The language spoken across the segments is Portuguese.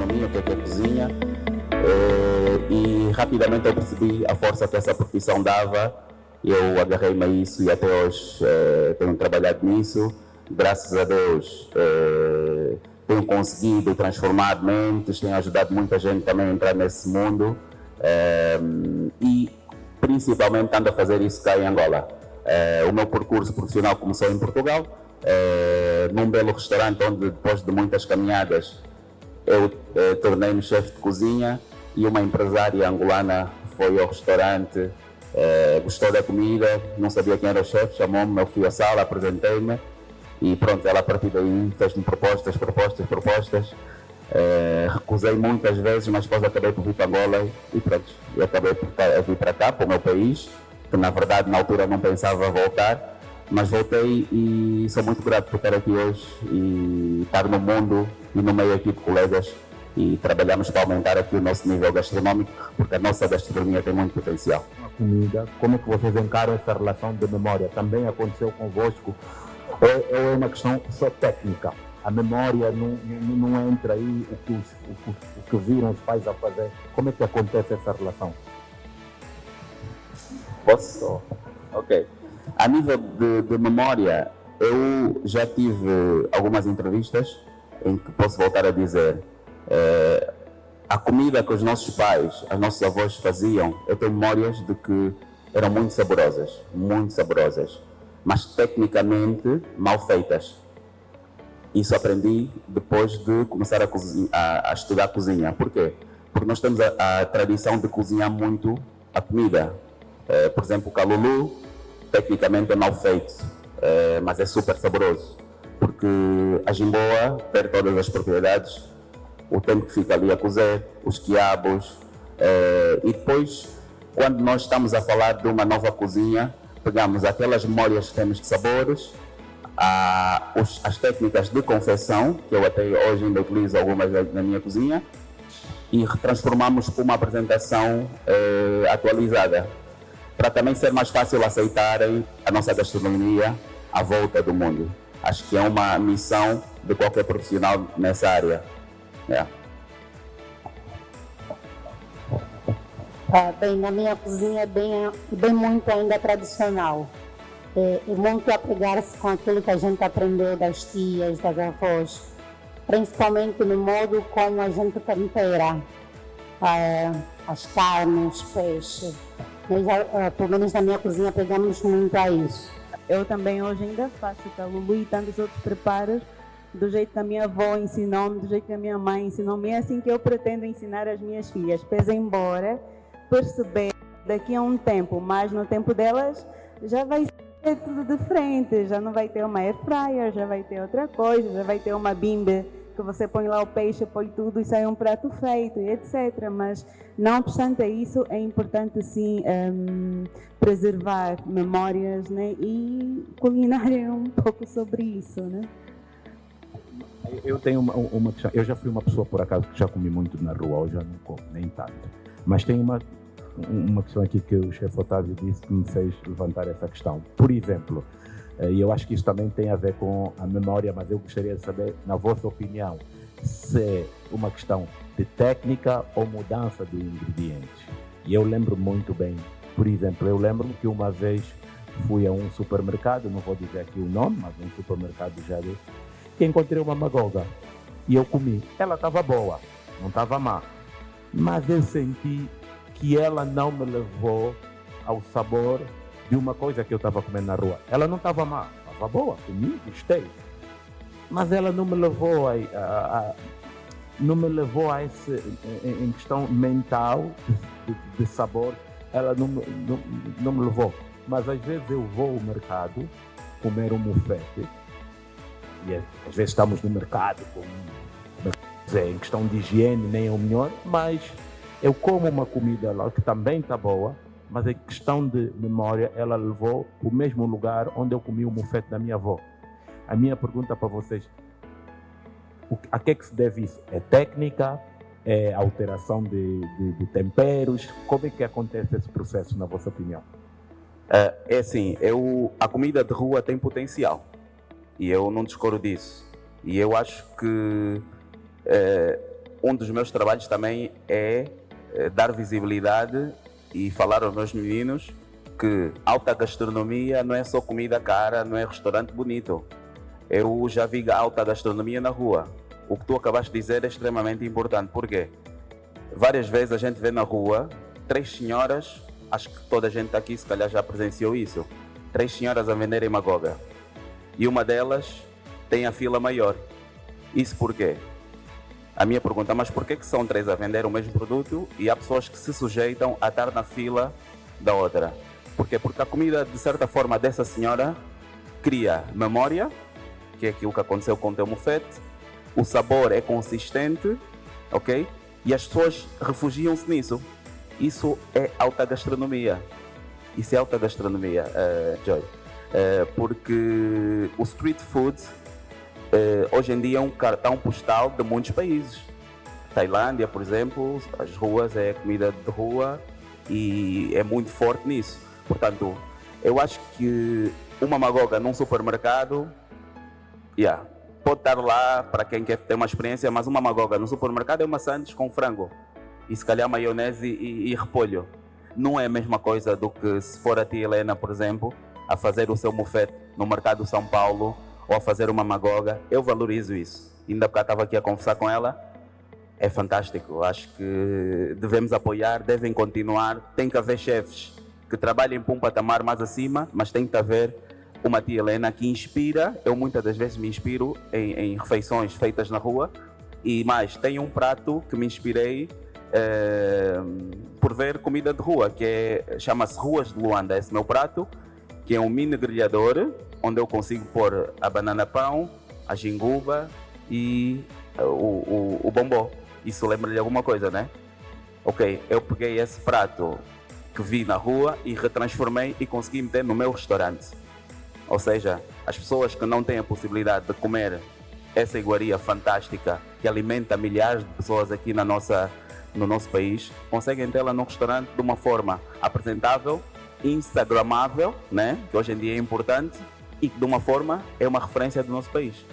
gastronomia, o que é cozinha, e rapidamente eu percebi a força que essa profissão dava. Eu agarrei-me a isso e até hoje tenho trabalhado nisso. Graças a Deus tenho conseguido transformar mentes, tenho ajudado muita gente também a entrar nesse mundo, e principalmente ando a fazer isso cá em Angola. O meu percurso profissional começou em Portugal, num belo restaurante onde, depois de muitas caminhadas, eu tornei-me chefe de cozinha, e uma empresária angolana foi ao restaurante, gostou da comida, não sabia quem era o chefe, chamou-me, eu fui à sala, apresentei-me e pronto, ela a partir daí fez-me propostas. Recusei muitas vezes, mas depois acabei por vir para Angola e pronto, eu acabei por vir para cá, para o meu país, que na verdade na altura não pensava voltar, mas voltei e sou muito grato por estar aqui hoje e estar no mundo e no meio aqui de colegas, e trabalhamos para aumentar aqui o nosso nível gastronómico, porque a nossa gastronomia tem muito potencial. A comida, como é que vocês encaram essa relação de memória? Também aconteceu convosco? Ou é uma questão só técnica? A memória não entra aí o que viram os pais a fazer? Como é que acontece essa relação? Posso? Ok. A nível de memória, eu já tive algumas entrevistas em que posso voltar a dizer, a comida que os nossos pais, os nossos avós faziam, eu tenho memórias de que eram muito saborosas, mas tecnicamente mal feitas. Isso aprendi depois de começar a estudar cozinha. Por quê? Porque nós temos a tradição de cozinhar muito a comida. Por exemplo, o calulu, tecnicamente é mal feito, mas é super saboroso, porque a jimboa perde todas as propriedades, o tempo que fica ali a cozer, os quiabos, e depois, quando nós estamos a falar de uma nova cozinha, pegamos aquelas memórias que temos de sabores, as técnicas de confecção, que eu até hoje ainda utilizo algumas na minha cozinha, e transformamos para uma apresentação atualizada, para também ser mais fácil aceitarem a nossa gastronomia à volta do mundo. Acho que é uma missão de qualquer profissional nessa área. Bem, na minha cozinha é bem muito ainda tradicional. É muito apegar-se com aquilo que a gente aprendeu das tias, das avós, principalmente no modo como a gente tempera as carnes, os peixes. Nós, pelo menos na minha cozinha, pegamos muito a isso. Eu também hoje ainda faço calulu e tantos outros preparos do jeito que a minha avó ensinou-me, do jeito que a minha mãe ensinou-me. É assim que eu pretendo ensinar as minhas filhas, pese embora perceber daqui a um tempo, mas no tempo delas já vai ser tudo diferente, já não vai ter uma air fryer, já vai ter outra coisa, já vai ter uma bimbe que você põe lá o peixe, põe tudo e sai um prato feito, etc. Mas não obstante isso, é importante sim preservar memórias, né? E culinária é um pouco sobre isso, né? Eu tenho uma questão. Eu já fui uma pessoa, por acaso, que já comi muito na rua, hoje já não como, nem tanto. Mas tem uma questão aqui que o chefe Otávio disse que me fez levantar essa questão. Por exemplo, e eu acho que isso também tem a ver com a memória, mas eu gostaria de saber, na vossa opinião, se é uma questão de técnica ou mudança de ingredientes. E eu lembro muito bem, por exemplo, eu lembro-me que uma vez fui a um supermercado, não vou dizer aqui o nome, mas um supermercado já disse, que encontrei uma magoga e eu comi. Ela estava boa, não estava má, mas eu senti que ela não me levou ao sabor de uma coisa que eu estava comendo na rua. Ela não estava má, estava boa, comi, gostei, mas ela não me levou não me levou a esse, em questão mental de sabor, ela não me levou. Mas às vezes eu vou ao mercado comer um mufete, e às vezes estamos no mercado em questão de higiene, nem é o melhor, mas eu como uma comida lá que também está boa, mas em questão de memória, ela levou o mesmo lugar onde eu comi o mufete da minha avó. A minha pergunta para vocês, a que é que se deve isso? É técnica? É alteração de temperos? Como é que acontece esse processo, na vossa opinião? É assim, a comida de rua tem potencial e eu não discordo disso. E eu acho que um dos meus trabalhos também é dar visibilidade e falar aos meus meninos que alta gastronomia não é só comida cara, não é restaurante bonito. Eu já vi alta gastronomia na rua. O que tu acabaste de dizer é extremamente importante. Por quê? Várias vezes a gente vê na rua 3 senhoras, acho que toda a gente aqui se calhar já presenciou isso, 3 senhoras a venderem magoga. E uma delas tem a fila maior. Isso por quê? A minha pergunta, mas por que são 3 a vender o mesmo produto e há pessoas que se sujeitam a estar na fila da outra? Por quê? Porque a comida, de certa forma, dessa senhora cria memória, que é aquilo que aconteceu com o teu mofete, o sabor é consistente, ok? E as pessoas refugiam-se nisso. Isso é alta gastronomia. Isso é alta gastronomia, Joy. Porque o street food hoje em dia é um cartão postal de muitos países. Tailândia, por exemplo, as ruas é comida de rua e é muito forte nisso. Portanto, eu acho que uma magoga num supermercado, pode estar lá para quem quer ter uma experiência, mas uma magoga no supermercado é uma sandes com frango e se calhar maionese e repolho. Não é a mesma coisa do que se for a tia Helena, por exemplo, a fazer o seu mofete no mercado de São Paulo ou a fazer uma magoga. Eu valorizo isso. Ainda porque estava aqui a conversar com ela, é fantástico. Acho que devemos apoiar, devem continuar. Tem que haver chefes que trabalhem para um patamar mais acima, mas tem que haver uma tia Helena que inspira. Eu muitas das vezes me inspiro em refeições feitas na rua e mais, tenho um prato que me inspirei por ver comida de rua, que chama-se Ruas de Luanda. Esse meu prato, que é um mini grelhador, onde eu consigo pôr a banana pão, a jinguba e o bombom. Isso lembra-lhe alguma coisa, né? Ok, eu peguei esse prato que vi na rua e retransformei e consegui meter no meu restaurante. Ou seja, as pessoas que não têm a possibilidade de comer essa iguaria fantástica que alimenta milhares de pessoas aqui no nosso país, conseguem tê-la no restaurante de uma forma apresentável, instagramável, né? Que hoje em dia é importante, e que de uma forma é uma referência do nosso país.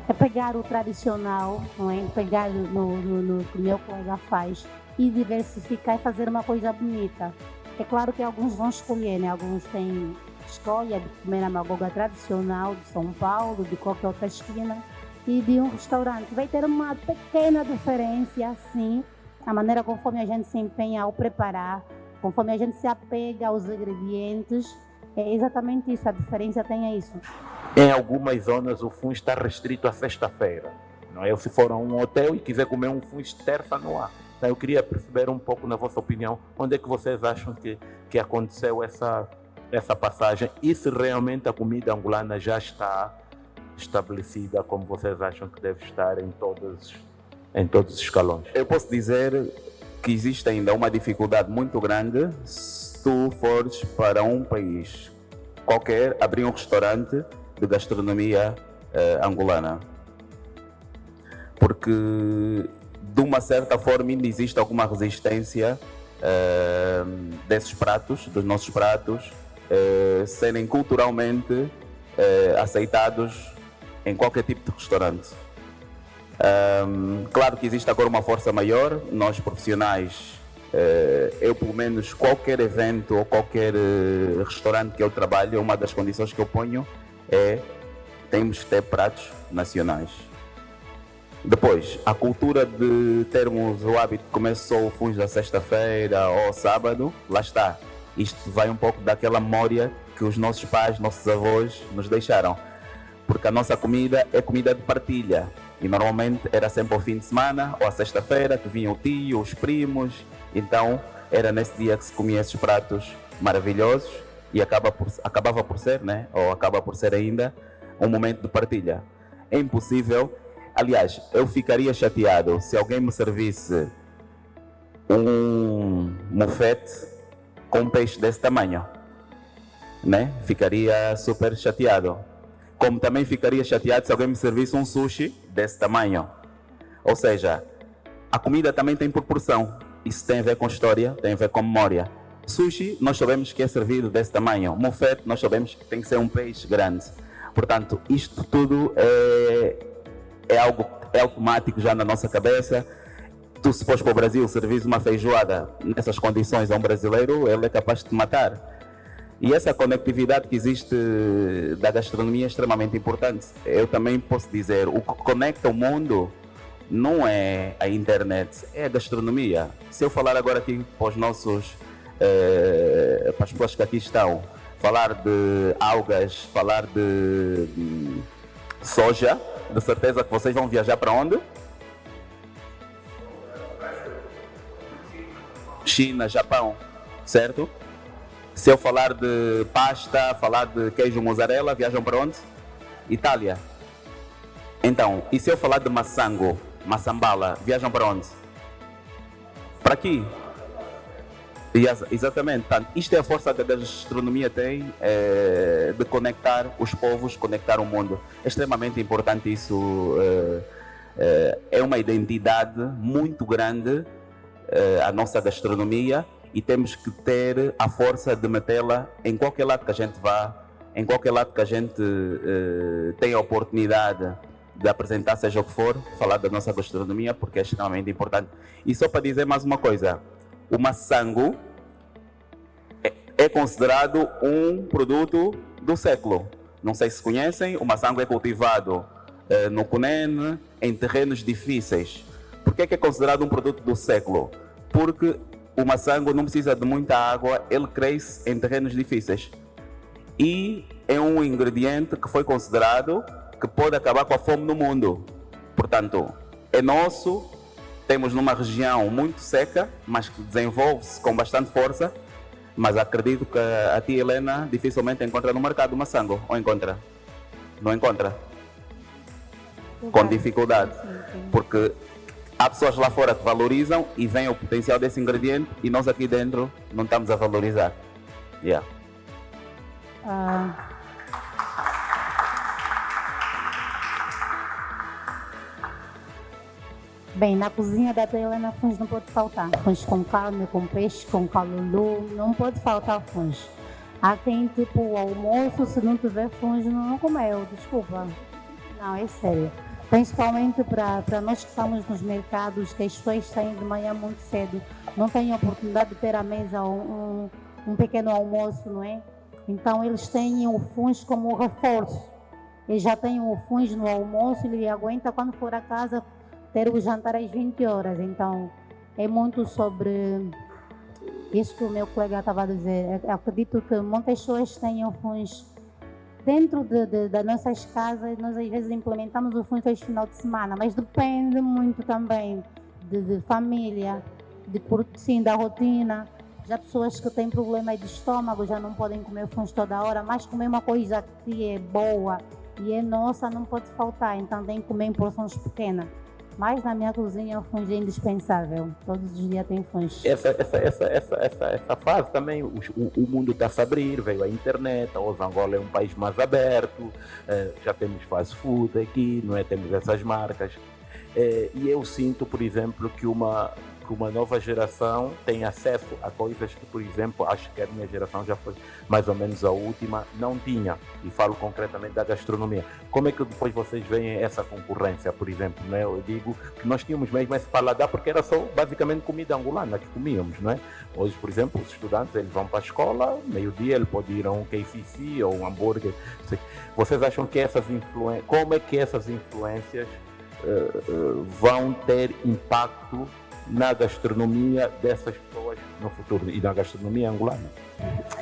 É pegar o tradicional, não é? Pegar no que o meu colega faz e diversificar e fazer uma coisa bonita. É claro que alguns vão escolher, né? Alguns têm escolha de comer a magoga tradicional de São Paulo, de qualquer outra esquina, e de um restaurante. Vai ter uma pequena diferença, sim, a maneira conforme a gente se empenha ao preparar, conforme a gente se apega aos ingredientes. É exatamente isso, a diferença tem isso. Em algumas zonas o fungo está restrito à sexta-feira. Não é? Se for a um hotel e quiser comer um fungo, terça não há. Então, eu queria perceber um pouco, na vossa opinião, onde é que vocês acham que aconteceu essa passagem e se realmente a comida angolana já está estabelecida como vocês acham que deve estar em todos os escalões. Eu posso dizer que existe ainda uma dificuldade muito grande se tu fores para um país qualquer abrir um restaurante de gastronomia angolana. Porque de uma certa forma ainda existe alguma resistência desses pratos, dos nossos pratos, serem culturalmente aceitados em qualquer tipo de restaurante. Claro que existe agora uma força maior, nós profissionais, eu pelo menos qualquer evento ou qualquer restaurante que eu trabalho, uma das condições que eu ponho é temos que ter pratos nacionais. Depois, a cultura de termos o hábito de comer só o fungo da sexta-feira ou sábado, lá está. Isto vai um pouco daquela memória que os nossos pais, nossos avós nos deixaram. Porque a nossa comida é comida de partilha. E normalmente era sempre ao fim de semana ou à sexta-feira que vinha o tio, os primos. Então era nesse dia que se comia esses pratos maravilhosos e acabava por ser, né? Ou acaba por ser ainda um momento de partilha. É impossível. Aliás, eu ficaria chateado se alguém me servisse um mofete com um peixe desse tamanho, né? Ficaria super chateado. Como também ficaria chateado se alguém me servisse um sushi desse tamanho. Ou seja, a comida também tem proporção. Isso tem a ver com história, tem a ver com memória. Sushi, nós sabemos que é servido desse tamanho. Mofete, nós sabemos que tem que ser um peixe grande. Portanto, isto tudo é algo automático já na nossa cabeça. Tu, se fores para o Brasil, servis uma feijoada nessas condições a um brasileiro, ele é capaz de te matar. E essa conectividade que existe da gastronomia é extremamente importante. Eu também posso dizer, o que conecta o mundo não é a internet, é a gastronomia. Se eu falar agora aqui para os nossos, para as pessoas que aqui estão, falar de algas, falar de soja, de certeza que vocês vão viajar para onde? China, Japão, certo? Se eu falar de pasta, falar de queijo mozzarella, viajam para onde? Itália. Então, e se eu falar de maçango, maçambala, viajam para onde? Para aqui. Exatamente. Portanto, isto é a força que a gastronomia tem de conectar os povos, conectar o mundo. É extremamente importante isso. É uma identidade muito grande, a nossa gastronomia, e temos que ter a força de metê-la em qualquer lado que a gente vá, em qualquer lado que a gente tenha a oportunidade de apresentar, seja o que for, falar da nossa gastronomia, porque é extremamente importante. E só para dizer mais uma coisa, o maçango é considerado um produto do século. Não sei se conhecem, o maçango é cultivado no Cunene, em terrenos difíceis. Por que é considerado um produto do século? Porque o maçango não precisa de muita água, ele cresce em terrenos difíceis. E é um ingrediente que foi considerado que pode acabar com a fome no mundo. Portanto, é nosso, temos numa região muito seca, mas que desenvolve-se com bastante força, mas acredito que a tia Helena dificilmente encontra no mercado o maçango, ou encontra? Não encontra? Com dificuldade, porque há pessoas lá fora que valorizam e veem o potencial desse ingrediente e nós aqui dentro não estamos a valorizar. Yeah. Bem, na cozinha da tia Helena, funge não pode faltar. Funge com carne, com peixe, com calulu, não pode faltar funge. Há quem, tipo, o almoço, se não tiver funge, não comeu, desculpa. Não, é sério. Principalmente para nós que estamos nos mercados, que as pessoas saem de manhã muito cedo, não têm a oportunidade de ter à mesa um pequeno almoço, não é? Então eles têm o funge como reforço. Eles já têm o funge no almoço, ele aguenta quando for a casa ter o jantar às 20 horas. Então é muito sobre isso que o meu colega estava a dizer. Eu acredito que muitas pessoas têm o funge dentro das nossas casas. Nós às vezes implementamos o funge aos final de semana, mas depende muito também de família, sim, da rotina. Já pessoas que têm problema de estômago já não podem comer funge toda hora, mas comer uma coisa que é boa e é nossa não pode faltar, então tem que comer em porções pequenas. Mas na minha cozinha o funge é indispensável, todos os dias tem funge. Essa fase também, o mundo está a se abrir, veio a internet, o Angola é um país mais aberto, já temos fast food aqui, não é? Temos essas marcas. E eu sinto, por exemplo, que uma nova geração tem acesso a coisas que, por exemplo, acho que a minha geração já foi mais ou menos a última, não tinha. E falo concretamente da gastronomia. Como é que depois vocês veem essa concorrência, por exemplo? Né? Eu digo que nós tínhamos mesmo esse paladar porque era só basicamente comida angolana que comíamos, não é? Hoje, por exemplo, os estudantes eles vão para a escola, meio-dia ele pode ir a um KFC ou um hambúrguer. Vocês acham que como é que essas influências vão ter impacto na gastronomia dessas pessoas no futuro e na gastronomia angolana?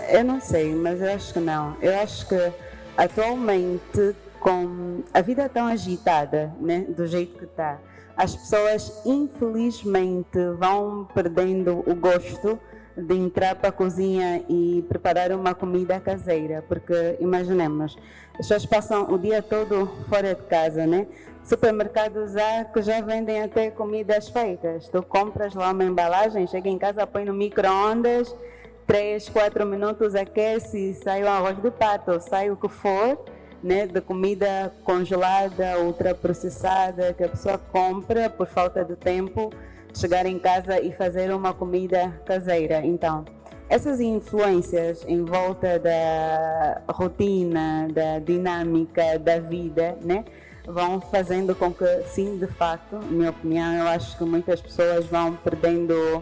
Eu não sei, mas eu acho que não. Eu acho que atualmente, com a vida tão agitada, né, do jeito que está, as pessoas infelizmente vão perdendo o gosto de entrar para a cozinha e preparar uma comida caseira, porque imaginemos, as pessoas passam o dia todo fora de casa, né? Supermercados há que já vendem até comidas feitas. Tu compras lá uma embalagem, chega em casa, põe no micro-ondas, 3, 4 minutos aquece, sai o arroz de pato, sai o que for, né, de comida congelada, ultraprocessada, que a pessoa compra por falta de tempo, chegar em casa e fazer uma comida caseira. Então, essas influências em volta da rotina, da dinâmica da vida, né, vão fazendo com que, sim, de facto, na minha opinião, eu acho que muitas pessoas vão perdendo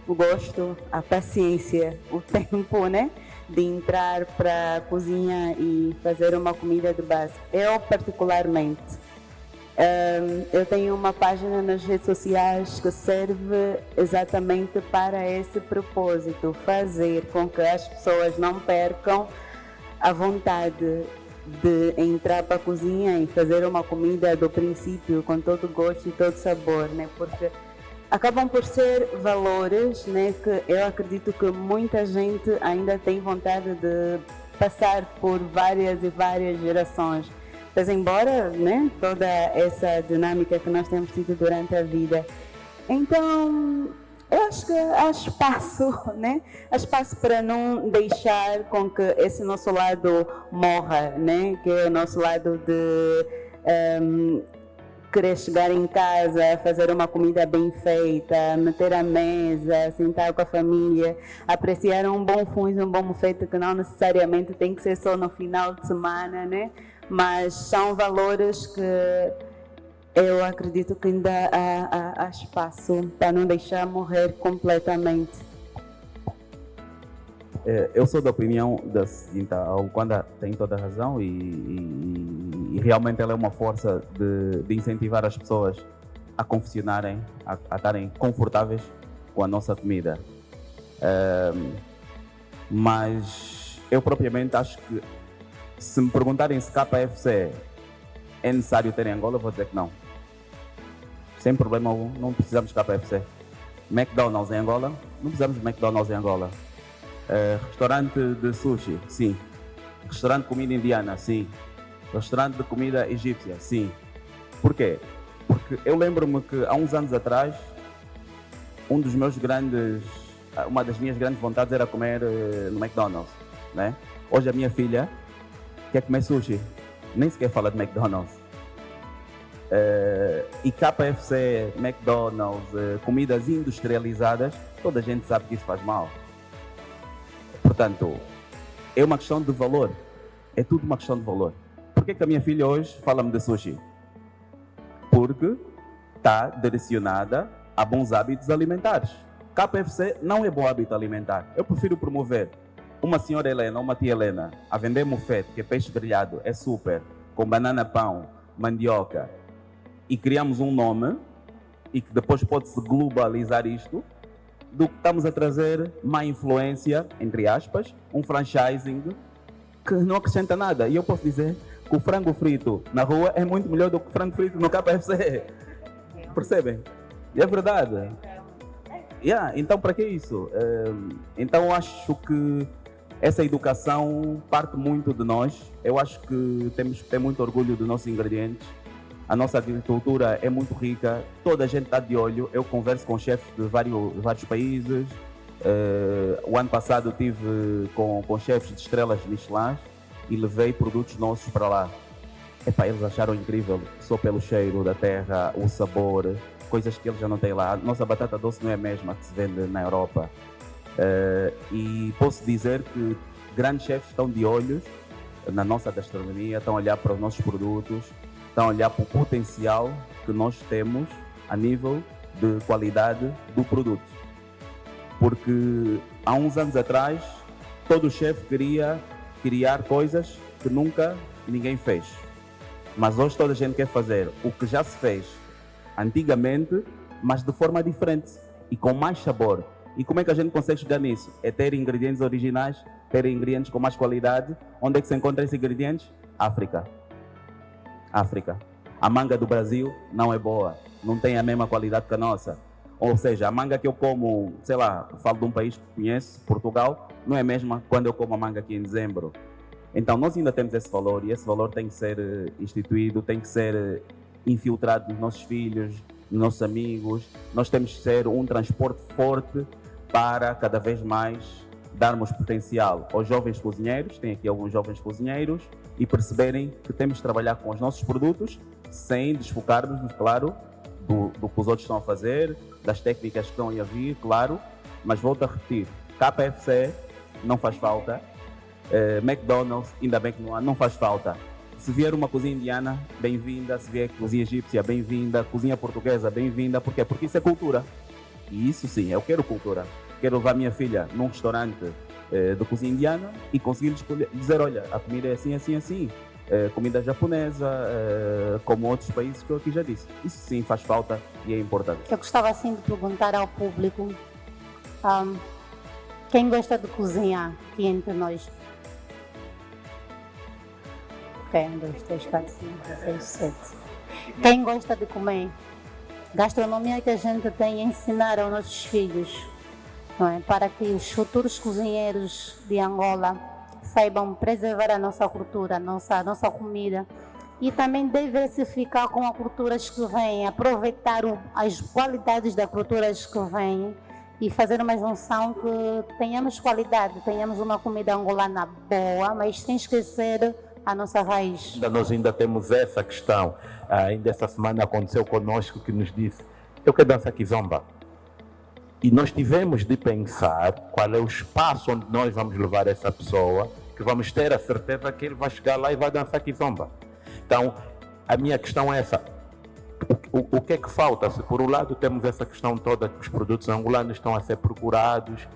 o gosto, a paciência, o tempo, né, de entrar para a cozinha e fazer uma comida de base. Eu, particularmente, eu tenho uma página nas redes sociais que serve exatamente para esse propósito, fazer com que as pessoas não percam a vontade de entrar para a cozinha e fazer uma comida do princípio com todo gosto e todo sabor, né? Porque acabam por ser valores, né, que eu acredito que muita gente ainda tem vontade de passar por várias e várias gerações. Mas embora, né, toda essa dinâmica que nós temos tido durante a vida. Então, eu acho que há espaço, né? Há espaço para não deixar com que esse nosso lado morra, né? Que é o nosso lado de querer chegar em casa, fazer uma comida bem feita, meter à mesa, sentar com a família, apreciar um bom fundo, um bom buffet que não necessariamente tem que ser só no final de semana, né? Mas são valores que eu acredito que ainda há espaço para não deixar morrer completamente. Eu sou da opinião da seguinte, a Wanda tem toda a razão e realmente ela é uma força de incentivar as pessoas a confeccionarem, a estarem confortáveis com a nossa comida. Mas eu propriamente acho que se me perguntarem se KFC é necessário ter em Angola, eu vou dizer que não. Sem problema algum, não precisamos de KFC. McDonald's em Angola, não precisamos de McDonald's em Angola. Restaurante de sushi, sim. Restaurante de comida indiana, sim. Restaurante de comida egípcia, sim. Por quê? Porque eu lembro-me que há uns anos atrás, uma das minhas grandes vontades era comer no McDonald's, né? Hoje a minha filha quer comer sushi, nem sequer fala de McDonald's. E KFC, McDonald's, comidas industrializadas, toda a gente sabe que isso faz mal. Portanto, é uma questão de valor. É tudo uma questão de valor. Por que a minha filha hoje fala-me de sushi? Porque está direcionada a bons hábitos alimentares. KFC não é bom hábito alimentar. Eu prefiro promover uma senhora Helena, uma tia Helena, a vender mofete, que é peixe grelhado, é super, com banana pão, mandioca, e criamos um nome, e que depois pode-se globalizar isto, do que estamos a trazer má influência, entre aspas, um franchising que não acrescenta nada. E eu posso dizer que o frango frito na rua é muito melhor do que o frango frito no KFC. Percebem? E é verdade. Então, para que isso? Então, eu acho que essa educação parte muito de nós. Eu acho que temos que ter muito orgulho dos nossos ingredientes. A nossa agricultura é muito rica, toda a gente está de olho. Eu converso com chefes de vários países. O ano passado estive com chefes de estrelas Michelin e levei produtos nossos para lá. Eles acharam incrível, só pelo cheiro da terra, o sabor, coisas que eles já não têm lá. Nossa batata doce não é a mesma que se vende na Europa. E posso dizer que grandes chefes estão de olhos na nossa gastronomia, estão a olhar para os nossos produtos, estão a olhar para o potencial que nós temos a nível de qualidade do produto. Porque há uns anos atrás, todo chefe queria criar coisas que nunca ninguém fez. Mas hoje toda a gente quer fazer o que já se fez antigamente, mas de forma diferente e com mais sabor. E como é que a gente consegue chegar nisso? É ter ingredientes originais, ter ingredientes com mais qualidade. Onde é que se encontra esses ingredientes? África. A manga do Brasil não é boa, não tem a mesma qualidade que a nossa. Ou seja, a manga que eu como, sei lá, falo de um país que conheço, Portugal, não é a mesma quando eu como a manga aqui em dezembro. Então nós ainda temos esse valor e esse valor tem que ser instituído, tem que ser infiltrado nos nossos filhos, nos nossos amigos. Nós temos que ser um transporte forte para cada vez mais darmos potencial aos jovens cozinheiros, tem aqui alguns jovens cozinheiros, e perceberem que temos de trabalhar com os nossos produtos sem desfocar-nos, claro, do que os outros estão a fazer, das técnicas que estão a vir, claro, mas volto a repetir, KFC não faz falta, McDonald's, ainda bem que não faz falta. Se vier uma cozinha indiana, bem-vinda. Se vier cozinha egípcia, bem-vinda. Cozinha portuguesa, bem-vinda. Por quê? Porque isso é cultura. E isso sim, eu quero cultura. Quero levar minha filha num restaurante de cozinha indiana e conseguir dizer, olha, a comida é assim, assim, assim. Comida japonesa, como outros países que eu aqui já disse. Isso sim faz falta e é importante. Eu gostava assim de perguntar ao público, quem gosta de cozinhar aqui entre nós? Ok, 1, 2, 3, 4, 5, 6, 7. Quem gosta de comer? Gastronomia que a gente tem a ensinar aos nossos filhos, não é? Para que os futuros cozinheiros de Angola saibam preservar a nossa cultura, a nossa comida e também diversificar com as culturas que vêm, aproveitar as qualidades das culturas que vêm e fazer uma junção que tenhamos qualidade, tenhamos uma comida angolana boa, mas sem esquecer a nossa raiz. Nós ainda temos essa questão. Ainda essa semana aconteceu conosco que nos disse: eu quero dançar kizomba. E nós tivemos de pensar qual é o espaço onde nós vamos levar essa pessoa, que vamos ter a certeza que ele vai chegar lá e vai dançar kizomba. Então, a minha questão é essa. O que é que falta? Se por um lado temos essa questão toda que os produtos angolanos estão a ser procurados,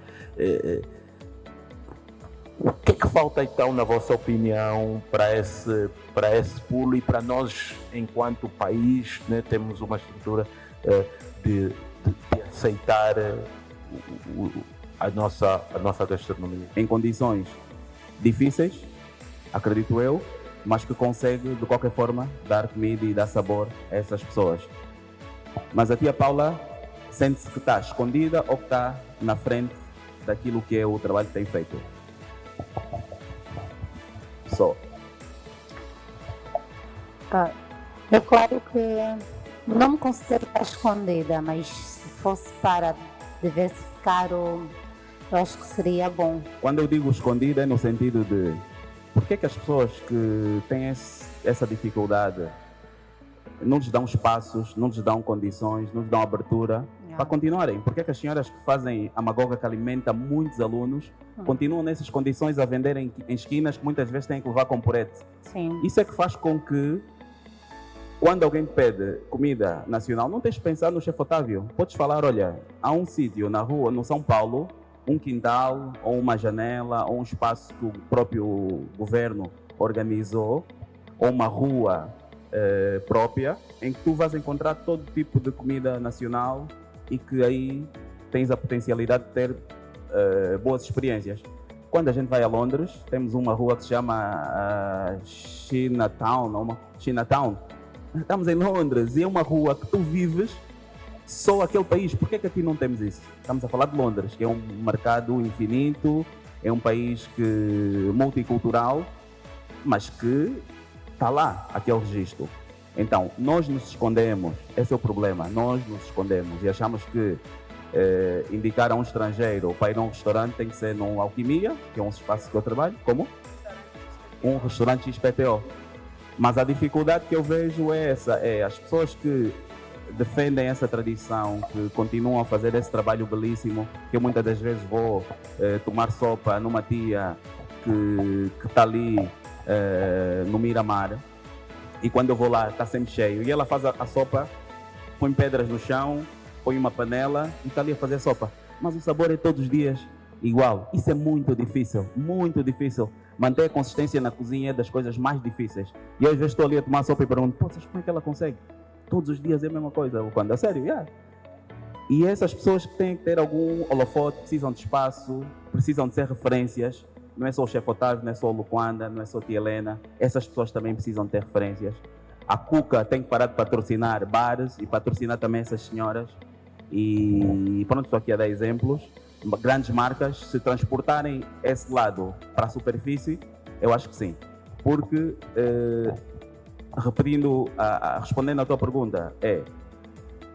o que é que falta então, na vossa opinião, para esse pulo e para nós, enquanto país, né, temos uma estrutura de aceitar a nossa gastronomia? Em condições difíceis, acredito eu, mas que consegue de qualquer forma dar comida e dar sabor a essas pessoas. Mas a tia Paula sente-se que está escondida ou que está na frente daquilo que é o trabalho que tem feito. Só. É claro que não me considero escondida, mas se fosse para diversificar, eu acho que seria bom. Quando eu digo escondida é no sentido de por que as pessoas que têm essa dificuldade não lhes dão espaços, não lhes dão condições, não lhes dão abertura para continuarem? Por que as senhoras que fazem a magoga que alimenta muitos alunos continuam nessas condições a vender em esquinas que muitas vezes têm que levar com purete? Sim. Isso é que faz com que quando alguém pede comida nacional, não tens de pensar no chefe Otávio. Podes falar, olha, há um sítio na rua, no São Paulo, um quintal, ou uma janela, ou um espaço que o próprio governo organizou, ou uma rua própria, em que tu vais encontrar todo tipo de comida nacional e que aí tens a potencialidade de ter boas experiências. Quando a gente vai a Londres, temos uma rua que se chama Chinatown. Estamos em Londres e é uma rua que tu vives só aquele país. Por que aqui não temos isso? Estamos a falar de Londres, que é um mercado infinito, é um país multicultural, mas que está lá, aquele registro. Então, nós nos escondemos, esse é o problema, nós nos escondemos e achamos que indicar a um estrangeiro para ir a um restaurante tem que ser num Alquimia, que é um espaço que eu trabalho, como? Um restaurante XPTO. Mas a dificuldade que eu vejo é essa, as pessoas que defendem essa tradição, que continuam a fazer esse trabalho belíssimo, que eu muitas das vezes vou tomar sopa numa tia que está ali no Miramar, e quando eu vou lá está sempre cheio, e ela faz a sopa, põe pedras no chão, põe uma panela e está ali a fazer sopa, mas o sabor é todos os dias igual. Isso é muito difícil manter a consistência na cozinha é das coisas mais difíceis. E eu às vezes estou ali a tomar sopa e pergunto, poças, como é que ela consegue? Todos os dias é a mesma coisa. Quando? A sério? Yeah. E essas pessoas que têm que ter algum holofote, precisam de espaço, precisam de ser referências. Não é só o chefe Otávio, não é só o Luquanda, não é só a tia Helena. Essas pessoas também precisam ter referências. A Cuca tem que parar de patrocinar bares e patrocinar também essas senhoras. E pronto, estou aqui a dar exemplos. Grandes marcas, se transportarem esse lado para a superfície, eu acho que sim. Porque, respondendo à tua pergunta,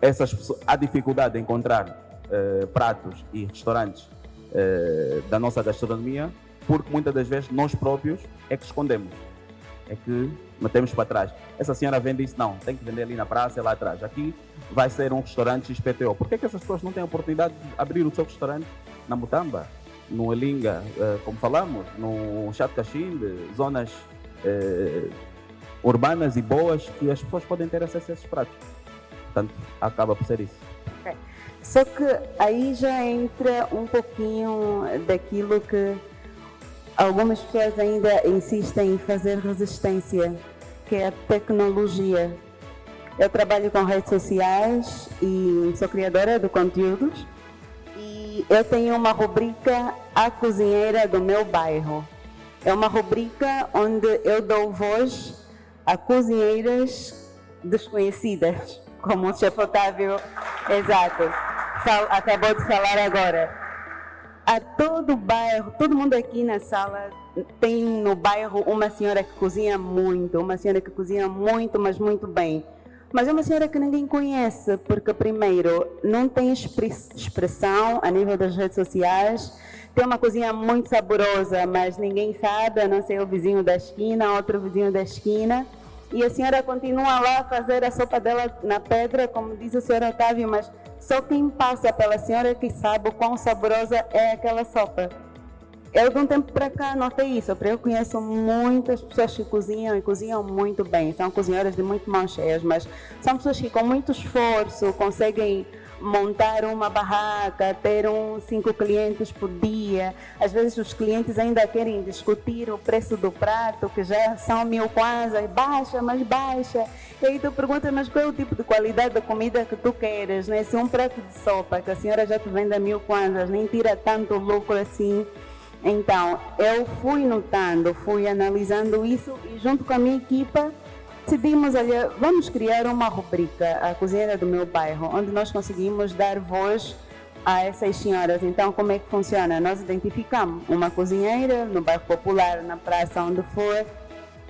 essas pessoas, há dificuldade de encontrar pratos e restaurantes da nossa gastronomia, porque muitas das vezes nós próprios é que escondemos, é que metemos para trás. Essa senhora vende isso, não, tem que vender ali na praça, lá atrás. Aqui vai ser um restaurante XPTO. Por que essas pessoas não têm a oportunidade de abrir o seu restaurante na Mutamba, no Elinga, como falamos, no Chato Caximbe, zonas urbanas e boas que as pessoas podem ter acesso a esses pratos. Portanto, acaba por ser isso. Ok. Só que aí já entra um pouquinho daquilo que algumas pessoas ainda insistem em fazer resistência, que é a tecnologia. Eu trabalho com redes sociais e sou criadora de conteúdos e eu tenho uma rubrica A Cozinheira do Meu Bairro. É uma rubrica onde eu dou voz a cozinheiras desconhecidas, como o chefe Otávio, exato, acabou de falar agora. A todo bairro, todo mundo aqui na sala tem no bairro uma senhora que cozinha muito, mas muito bem. Mas é uma senhora que ninguém conhece, porque primeiro não tem expressão a nível das redes sociais, tem uma cozinha muito saborosa, mas ninguém sabe, a não ser o vizinho da esquina, outro vizinho da esquina. E a senhora continua lá a fazer a sopa dela na pedra, como diz o senhor Otávio, mas só quem passa pela senhora que sabe o quão saborosa é aquela sopa. Eu de um tempo para cá notei isso, porque eu conheço muitas pessoas que cozinham e cozinham muito bem, são cozinheiras de muito mãos cheias, mas são pessoas que com muito esforço conseguem montar uma barraca, ter 5 clientes por dia. Às vezes os clientes ainda querem discutir o preço do prato, que já são 1000 kwanzas, baixa, mas baixa. E aí tu perguntas, mas qual é o tipo de qualidade da comida que tu queres, né? Se um prato de sopa, que a senhora já te vende a 1000 kwanzas, nem tira tanto lucro assim. Então, eu fui notando, fui analisando isso e junto com a minha equipa decidimos, olha, vamos criar uma rubrica, a Cozinheira do Meu Bairro, onde nós conseguimos dar voz a essas senhoras. Então, como é que funciona? Nós identificamos uma cozinheira no bairro popular, na praça, onde for,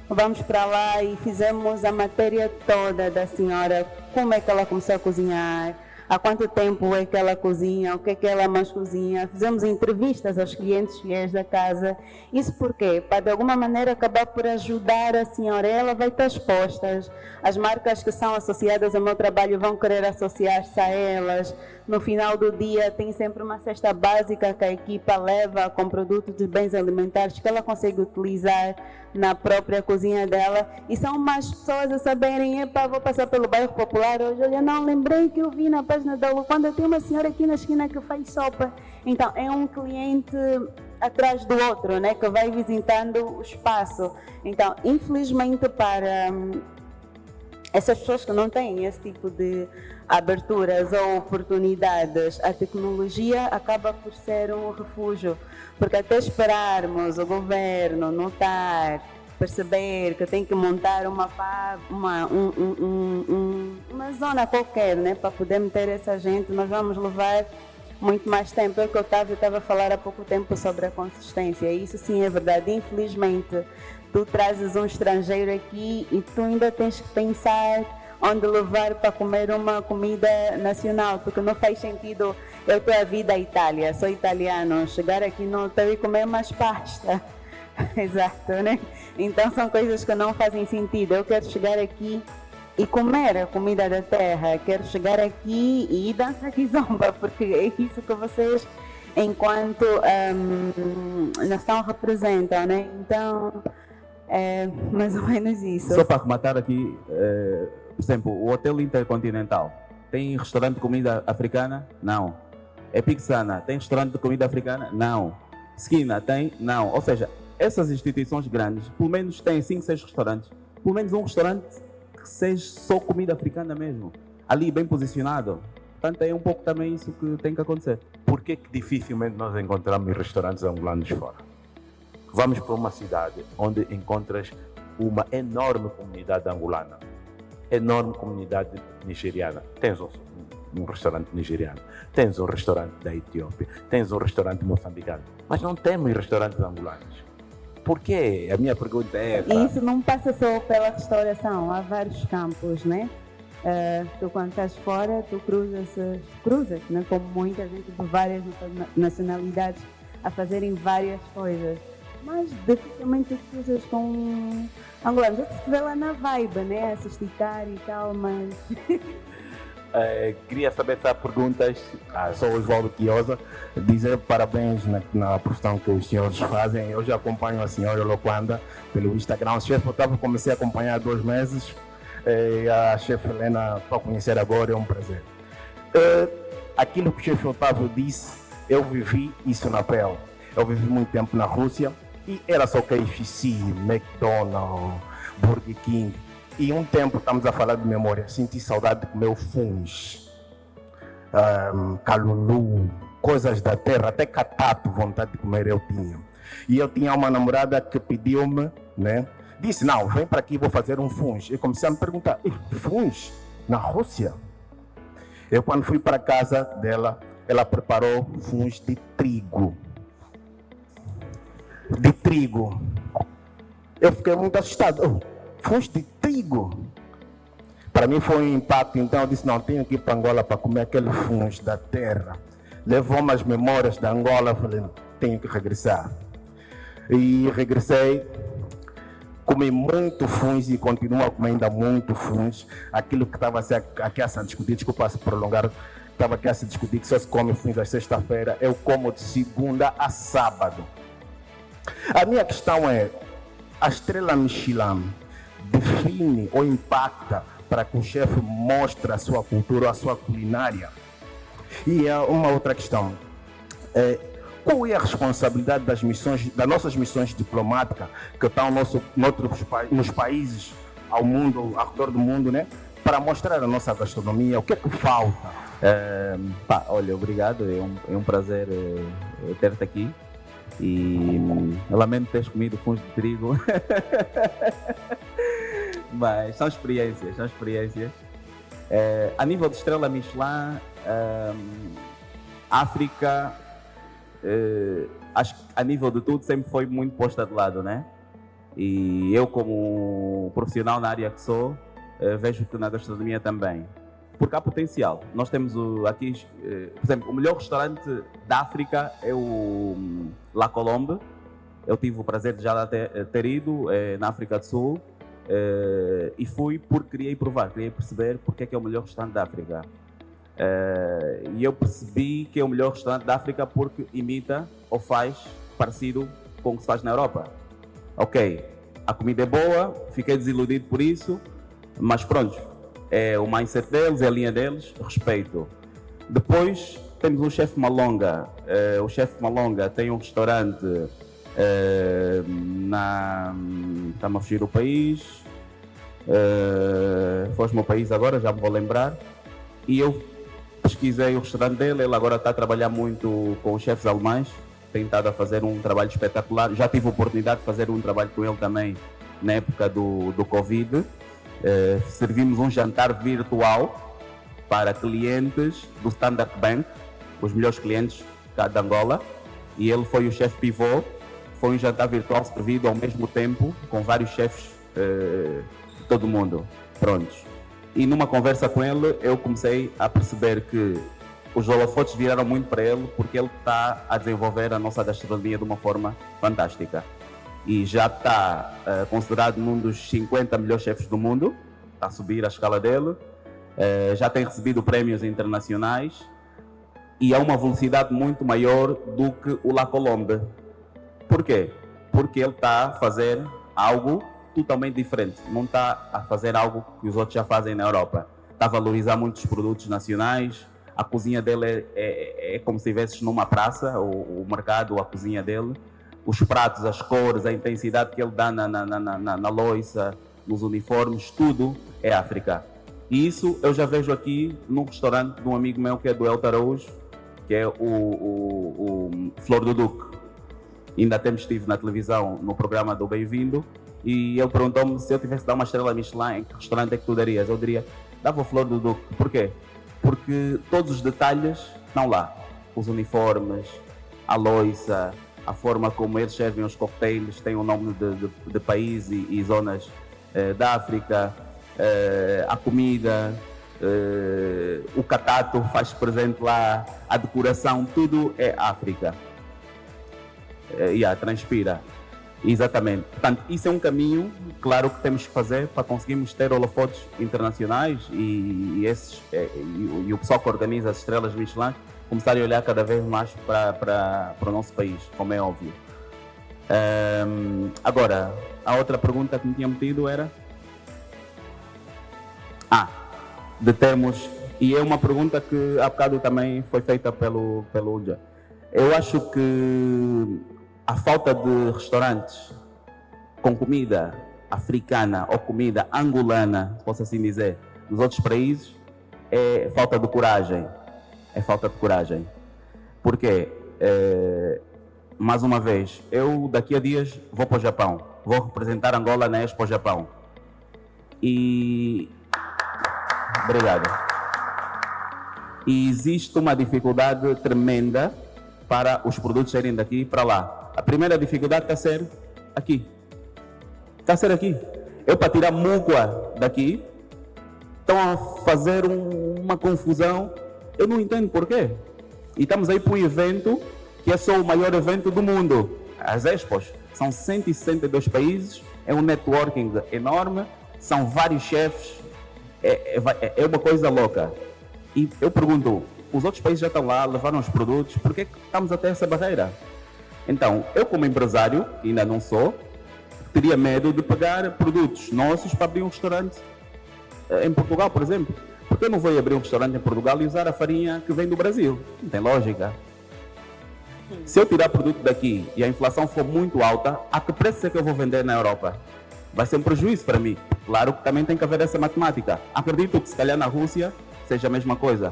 vamos para lá e fizemos a matéria toda da senhora, como é que ela começou a cozinhar, há quanto tempo é que ela cozinha, o que é que ela mais cozinha. Fizemos entrevistas aos clientes fiéis da casa. Isso por quê? Para de alguma maneira acabar por ajudar a senhora. Ela vai estar exposta. As marcas que são associadas ao meu trabalho vão querer associar-se a elas. No final do dia tem sempre uma cesta básica que a equipa leva com produtos de bens alimentares que ela consegue utilizar na própria cozinha dela. E são mais pessoas a saberem, epa, vou passar pelo bairro popular hoje, olha, não, lembrei que eu vi na página da Lu, quando tem uma senhora aqui na esquina que faz sopa. Então, é um cliente atrás do outro, né, que vai visitando o espaço. Então, infelizmente, para essas pessoas que não têm esse tipo de aberturas ou oportunidades, a tecnologia acaba por ser um refúgio, porque até esperarmos o governo notar, perceber que tem que montar uma zona qualquer, né, para poder meter essa gente, nós vamos levar muito mais tempo. É o que o Otávio estava a falar há pouco tempo sobre a consistência, e isso sim é verdade. Infelizmente, tu trazes um estrangeiro aqui e tu ainda tens que pensar onde levar para comer uma comida nacional, porque não faz sentido eu ter a vida à Itália, sou italiano, chegar aqui no hotel e comer mais pasta. Exato, né? Então são coisas que não fazem sentido. Eu quero chegar aqui e comer a comida da terra, quero chegar aqui e dançar kizomba, porque é isso que vocês, enquanto nação, representam, né? Então, é mais ou menos isso. Só para arrematar aqui, por exemplo, o Hotel Intercontinental tem restaurante de comida africana? Não. É Pixana, tem restaurante de comida africana? Não. Esquina tem? Não. Ou seja, essas instituições grandes, pelo menos têm 5, 6 restaurantes, pelo menos um restaurante que seja só comida africana mesmo, ali bem posicionado. Portanto, é um pouco também isso que tem que acontecer. Por que dificilmente nós encontramos restaurantes angolanos fora? Vamos para uma cidade onde encontras uma enorme comunidade angolana, enorme comunidade nigeriana. Tens um restaurante nigeriano, tens um restaurante da Etiópia, tens um restaurante moçambicano, mas não temos restaurantes angolanos. Por quê? A minha pergunta é essa. Isso não passa só pela restauração, há vários campos, né? Tu quando estás fora, tu cruzas, né? Com muita gente de várias nacionalidades a fazerem várias coisas. Mas dificilmente cruzas com angolanos. Já se vê lá na vibe, né? A se esticar e tal, mas Queria saber se há perguntas. Sou Oswaldo Quiosa. Dizer parabéns na profissão que os senhores fazem. Eu já acompanho a senhora Loquanda pelo Instagram. O chefe Otávio comecei a acompanhar há 2 meses. A chefe Helena, para conhecer agora, é um prazer. Aquilo que o chefe Otávio disse, eu vivi isso na pele. Eu vivi muito tempo na Rússia e era só KFC, McDonald's, Burger King. E um tempo, estamos a falar de memória, senti saudade de comer o funs, calulu, coisas da terra, até catato, vontade de comer eu tinha. E eu tinha uma namorada que pediu-me, né? Disse, não, vem para aqui, vou fazer um funs. Eu comecei a me perguntar, funs na Rússia? Eu quando fui para a casa dela, ela preparou funs de trigo. Eu fiquei muito assustado. Funs de trigo. Para mim foi um impacto, então eu disse, não, tenho que ir para Angola para comer aquele funs da terra. Levou-me as memórias da Angola, falei, não, tenho que regressar. E regressei, comi muito funs e continuo a comer ainda muito funs. Aquilo que estava aqui a se discutir, desculpa se prolongar, estava aqui a se discutir que só se come funs às sexta-feira, eu como de segunda a sábado. A minha questão é, a estrela Michelin define ou impacta para que o chefe mostre a sua cultura, a sua culinária? E uma outra questão, qual é a responsabilidade das nossas missões diplomáticas que estão nos países ao redor do mundo, né? Para mostrar a nossa gastronomia, o que é que falta? Olha, obrigado, é um prazer ter-te aqui. E eu lamento teres comido funs de trigo. Mas são experiências. A nível de estrela Michelin, África, acho que a nível de tudo sempre foi muito posta de lado, né? E eu, como profissional na área que sou, vejo que na gastronomia também. Porque há potencial. Nós temos aqui, por exemplo, o melhor restaurante da África é o La Colombe. Eu tive o prazer de já ter ido na África do Sul e fui porque queria provar, queria perceber porque é que é o melhor restaurante da África. E eu percebi que é o melhor restaurante da África porque imita ou faz parecido com o que se faz na Europa. Ok, a comida é boa, fiquei desiludido por isso, mas pronto. É o mindset deles, é a linha deles, respeito. Depois temos o Chef Malonga. O Chef Malonga tem um restaurante está-me a fugir o país. Foge-me o país agora, já me vou lembrar. E eu pesquisei o restaurante dele, ele agora está a trabalhar muito com os chefes alemães, tem estado a fazer um trabalho espetacular. Já tive a oportunidade de fazer um trabalho com ele também na época do Covid. Servimos um jantar virtual para clientes do Standard Bank, os melhores clientes cá de Angola, e ele foi o chefe pivô. Foi um jantar virtual servido ao mesmo tempo com vários chefes de todo o mundo, prontos. E numa conversa com ele eu comecei a perceber que os holofotes viraram muito para ele porque ele está a desenvolver a nossa gastronomia de uma forma fantástica. E já está considerado um dos 50 melhores chefes do mundo, está a subir a escala dele, já tem recebido prémios internacionais e a uma velocidade muito maior do que o La Colombe. Por quê? Porque ele está a fazer algo totalmente diferente, não está a fazer algo que os outros já fazem na Europa. Está a valorizar muitos produtos nacionais, a cozinha dele é como se estivesses numa praça, o mercado, a cozinha dele. Os pratos, as cores, a intensidade que ele dá na louça, nos uniformes, tudo é África. E isso eu já vejo aqui num restaurante de um amigo meu que é do Elton Araújo, que é o Flor do Duque. Ainda estive na televisão no programa do Bem-vindo e ele perguntou-me se eu tivesse de dar uma estrela Michelin, que restaurante é que tu darias? Eu diria, dava o Flor do Duque. Por quê? Porque todos os detalhes estão lá. Os uniformes, a louça, a forma como eles servem os cocktails, tem o nome de país e zonas da África, a comida, o catato faz presente lá, a decoração, tudo é África. Transpira. Exatamente. Portanto, isso é um caminho, claro, que temos que fazer para conseguirmos ter holofotes internacionais e o pessoal que organiza as estrelas Michelin começarem a olhar cada vez mais para o nosso país, como é óbvio. Agora, a outra pergunta que me tinha metido era... de termos... E é uma pergunta que há bocado também foi feita pelo Uja. Eu acho que a falta de restaurantes com comida africana ou comida angolana, posso assim dizer, nos outros países, é falta de coragem. É falta de coragem. Porque, mais uma vez, eu daqui a dias vou para o Japão. Vou representar Angola na Expo Japão. Obrigado. E existe uma dificuldade tremenda para os produtos saírem daqui para lá. A primeira dificuldade está a ser aqui. Está a ser aqui. Eu, para tirar mucoa daqui, estão a fazer uma confusão. Eu não entendo porquê. E estamos aí para um evento que é só o maior evento do mundo. As Expos são 162 países, é um networking enorme, são vários chefes, é uma coisa louca. E eu pergunto, os outros países já estão lá, levaram os produtos, por que estamos a ter essa barreira? Então, eu como empresário, que ainda não sou, teria medo de pegar produtos nossos para abrir um restaurante em Portugal, por exemplo. Porque eu não vou abrir um restaurante em Portugal e usar a farinha que vem do Brasil? Não tem lógica. Se eu tirar produto daqui e a inflação for muito alta, a que preço é que eu vou vender na Europa? Vai ser um prejuízo para mim. Claro que também tem que haver essa matemática. Acredito que se calhar na Rússia seja a mesma coisa.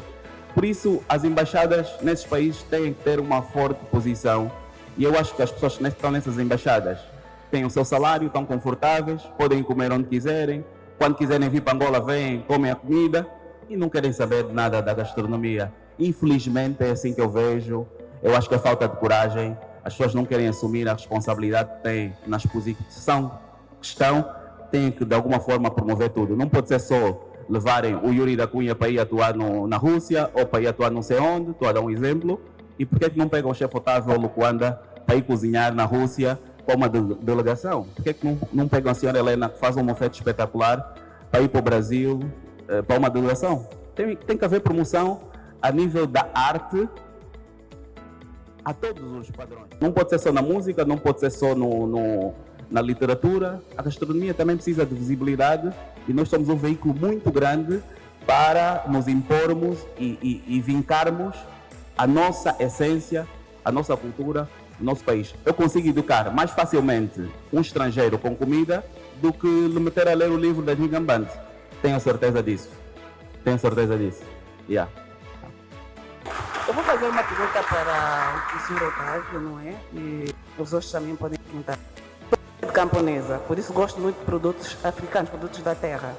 Por isso, as embaixadas nesses países têm que ter uma forte posição. E eu acho que as pessoas que estão nessas embaixadas têm o seu salário, estão confortáveis, podem comer onde quiserem. Quando quiserem vir para Angola, vêm, comem a comida e não querem saber de nada da gastronomia. Infelizmente, é assim que eu vejo. Eu acho que é falta de coragem. As pessoas não querem assumir a responsabilidade que têm na exposição que estão. Têm que, de alguma forma, promover tudo. Não pode ser só levarem o Yuri da Cunha para ir atuar na Rússia ou para ir atuar não sei onde. Estou a dar um exemplo. E por que não pegam o chefe Otávio ou Luquanda para ir cozinhar na Rússia para uma delegação? Por que não pegam a senhora Helena, que faz um oferta espetacular, para ir para o Brasil, para uma delegação? Tem que haver promoção a nível da arte a todos os padrões. Não pode ser só na música, não pode ser só na literatura. A gastronomia também precisa de visibilidade e nós somos um veículo muito grande para nos impormos e vincarmos a nossa essência, a nossa cultura, o nosso país. Eu consigo educar mais facilmente um estrangeiro com comida do que lhe meter a ler o livro das Migambantes. Tenho certeza disso. Tenho certeza disso. Yeah. Eu vou fazer uma pergunta para o senhor Otávio, não é? E os outros também podem perguntar. Eu sou camponesa, por isso gosto muito de produtos africanos, produtos da terra.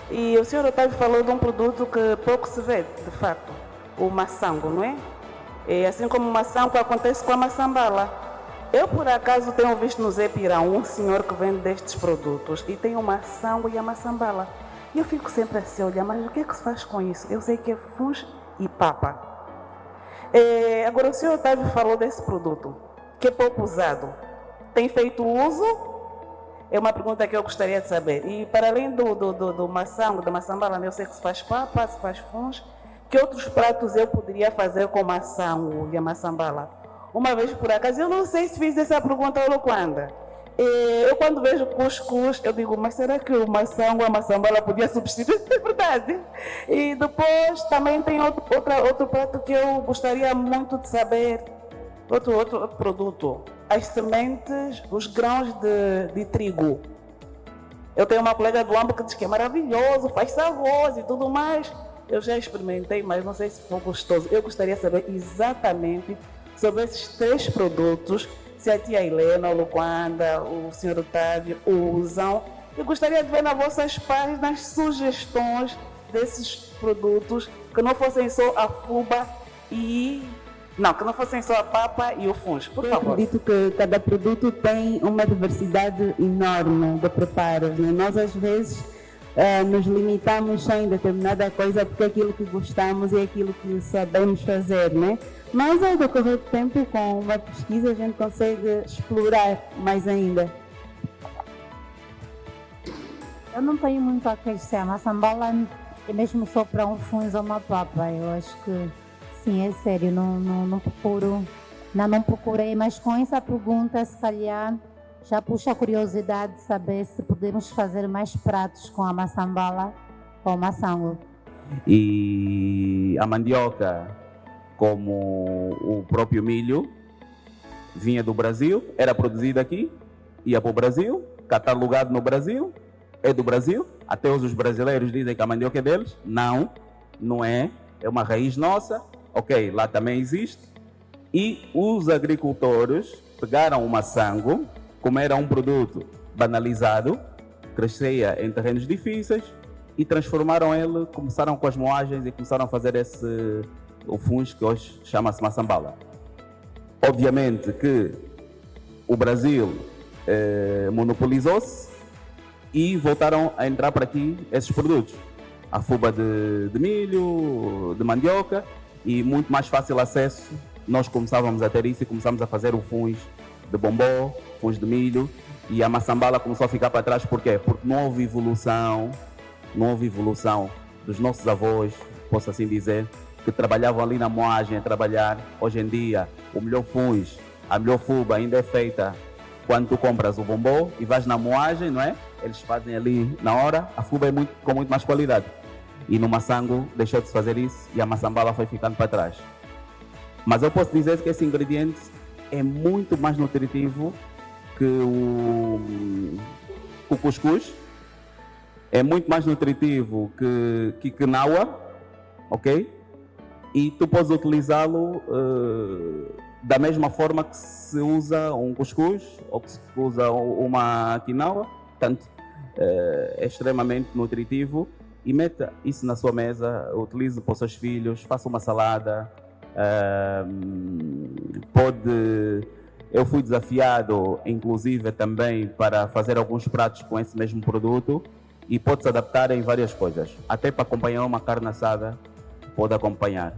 E o senhor Otávio falou de um produto que pouco se vê, de facto, o maçango, não é? E assim como o maçango acontece com a maçambala. Eu, por acaso, tenho visto no Zé Pirão um senhor que vende destes produtos e tem o maçango e a maçambala. E eu fico sempre assim, olha, mas o que é que se faz com isso? Eu sei que é funge e papa. Agora, o senhor Otávio falou desse produto, que é pouco usado. Tem feito uso? É uma pergunta que eu gostaria de saber. E para além do maçango, da maçambala, eu sei que se faz papa, se faz funge. Que outros pratos eu poderia fazer com maçango e a maçambala? Uma vez por acaso, eu não sei se fiz essa pergunta ou quando. Eu quando vejo cuscuz, eu digo, mas será que o maçango e a maçambala podia substituir? É verdade. E depois também tem outro prato que eu gostaria muito de saber, outro produto. As sementes, os grãos de trigo. Eu tenho uma colega do Ambo que diz que é maravilhoso, faz arroz e tudo mais. Eu já experimentei, mas não sei se foi gostoso. Eu gostaria de saber exatamente sobre esses 3 produtos, se a tia Helena, o Luquanda, o senhor Otávio, o Uzão. Eu gostaria de ver nas vossas páginas sugestões desses produtos, que não fossem só a fuba que não fossem só a papa e o funge, por favor. Eu acredito que cada produto tem uma diversidade enorme de preparos, né? Nós, às vezes, nos limitamos só em determinada coisa porque é aquilo que gostamos e é aquilo que sabemos fazer, né? Mas ao decorrer do tempo, com uma pesquisa, a gente consegue explorar mais ainda. Eu não tenho muito a acrescentar. A maçambala é mesmo só para um fungo ou uma papa. Eu acho que sim, é sério. Não procurei, mas com essa pergunta, se calhar, já puxa a curiosidade de saber se podemos fazer mais pratos com a maçambala ou maçango. E a mandioca, como o próprio milho, vinha do Brasil, era produzida aqui, ia para o Brasil, catalogado no Brasil, é do Brasil. Até hoje os brasileiros dizem que a mandioca é deles. Não é. É uma raiz nossa. Ok, lá também existe. E os agricultores pegaram o maçango, como era um produto banalizado, crescia em terrenos difíceis, e transformaram ele, começaram com as moagens e começaram a fazer o fungo que hoje chama-se maçambala. Obviamente que o Brasil monopolizou-se e voltaram a entrar para aqui esses produtos. A fuba de milho, de mandioca, e muito mais fácil acesso. Nós começávamos a ter isso e começámos a fazer o fungo de bombó, fungo de milho, e a maçambala começou a ficar para trás. Por quê? Porque não houve evolução dos nossos avós, posso assim dizer, que trabalhavam ali na moagem a trabalhar. Hoje em dia, o melhor fungo, a melhor fuba ainda é feita quando tu compras o bombom e vais na moagem, não é? Eles fazem ali na hora, a fuba é com muito mais qualidade. E no maçango deixou de se fazer isso e a maçambala foi ficando para trás. Mas eu posso dizer que esse ingrediente é muito mais nutritivo que o cuscuz, é muito mais nutritivo que quinoa, ok? E tu podes utilizá-lo da mesma forma que se usa um cuscuz ou que se usa uma quinoa. Portanto, é extremamente nutritivo. E meta isso na sua mesa, utilize para os seus filhos, faça uma salada. Eu fui desafiado, inclusive, também para fazer alguns pratos com esse mesmo produto, e pode se adaptar em várias coisas. Até para acompanhar uma carne assada, pode acompanhar.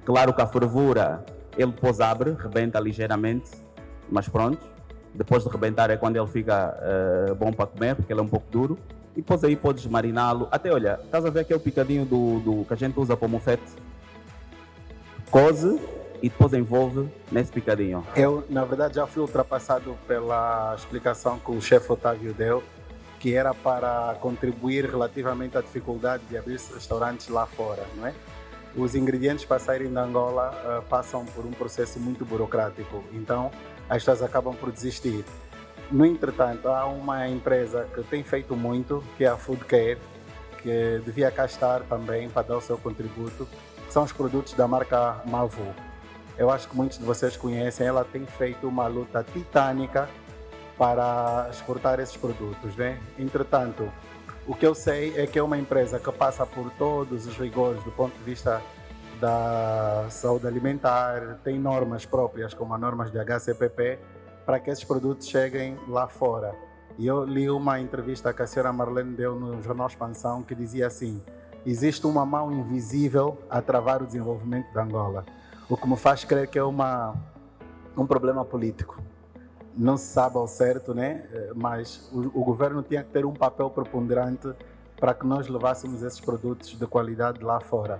Claro que a fervura, ele depois abre, rebenta ligeiramente, mas pronto. Depois de rebentar é quando ele fica bom para comer, porque ele é um pouco duro. E depois aí podes mariná-lo. Até, olha, estás a ver aquele picadinho do que a gente usa para o mufete? Coze e depois envolve nesse picadinho. Eu, na verdade, já fui ultrapassado pela explicação que o chefe Otávio deu, que era para contribuir relativamente à dificuldade de abrir-se restaurantes lá fora, não é? Os ingredientes para saírem da Angola passam por um processo muito burocrático, então as pessoas acabam por desistir. No entretanto, há uma empresa que tem feito muito, que é a Food Care, que devia cá estar também para dar o seu contributo, que são os produtos da marca Mavu. Eu acho que muitos de vocês conhecem, ela tem feito uma luta titânica para exportar esses produtos, né? Entretanto, o que eu sei é que é uma empresa que passa por todos os rigores do ponto de vista da saúde alimentar, tem normas próprias, como as normas de HCPP, para que esses produtos cheguem lá fora. E eu li uma entrevista que a senhora Marlene deu no Jornal Expansão, que dizia assim: existe uma mão invisível a travar o desenvolvimento da Angola, o que me faz crer que é um problema político. Não se sabe ao certo, né? Mas o governo tinha que ter um papel preponderante para que nós levássemos esses produtos de qualidade lá fora.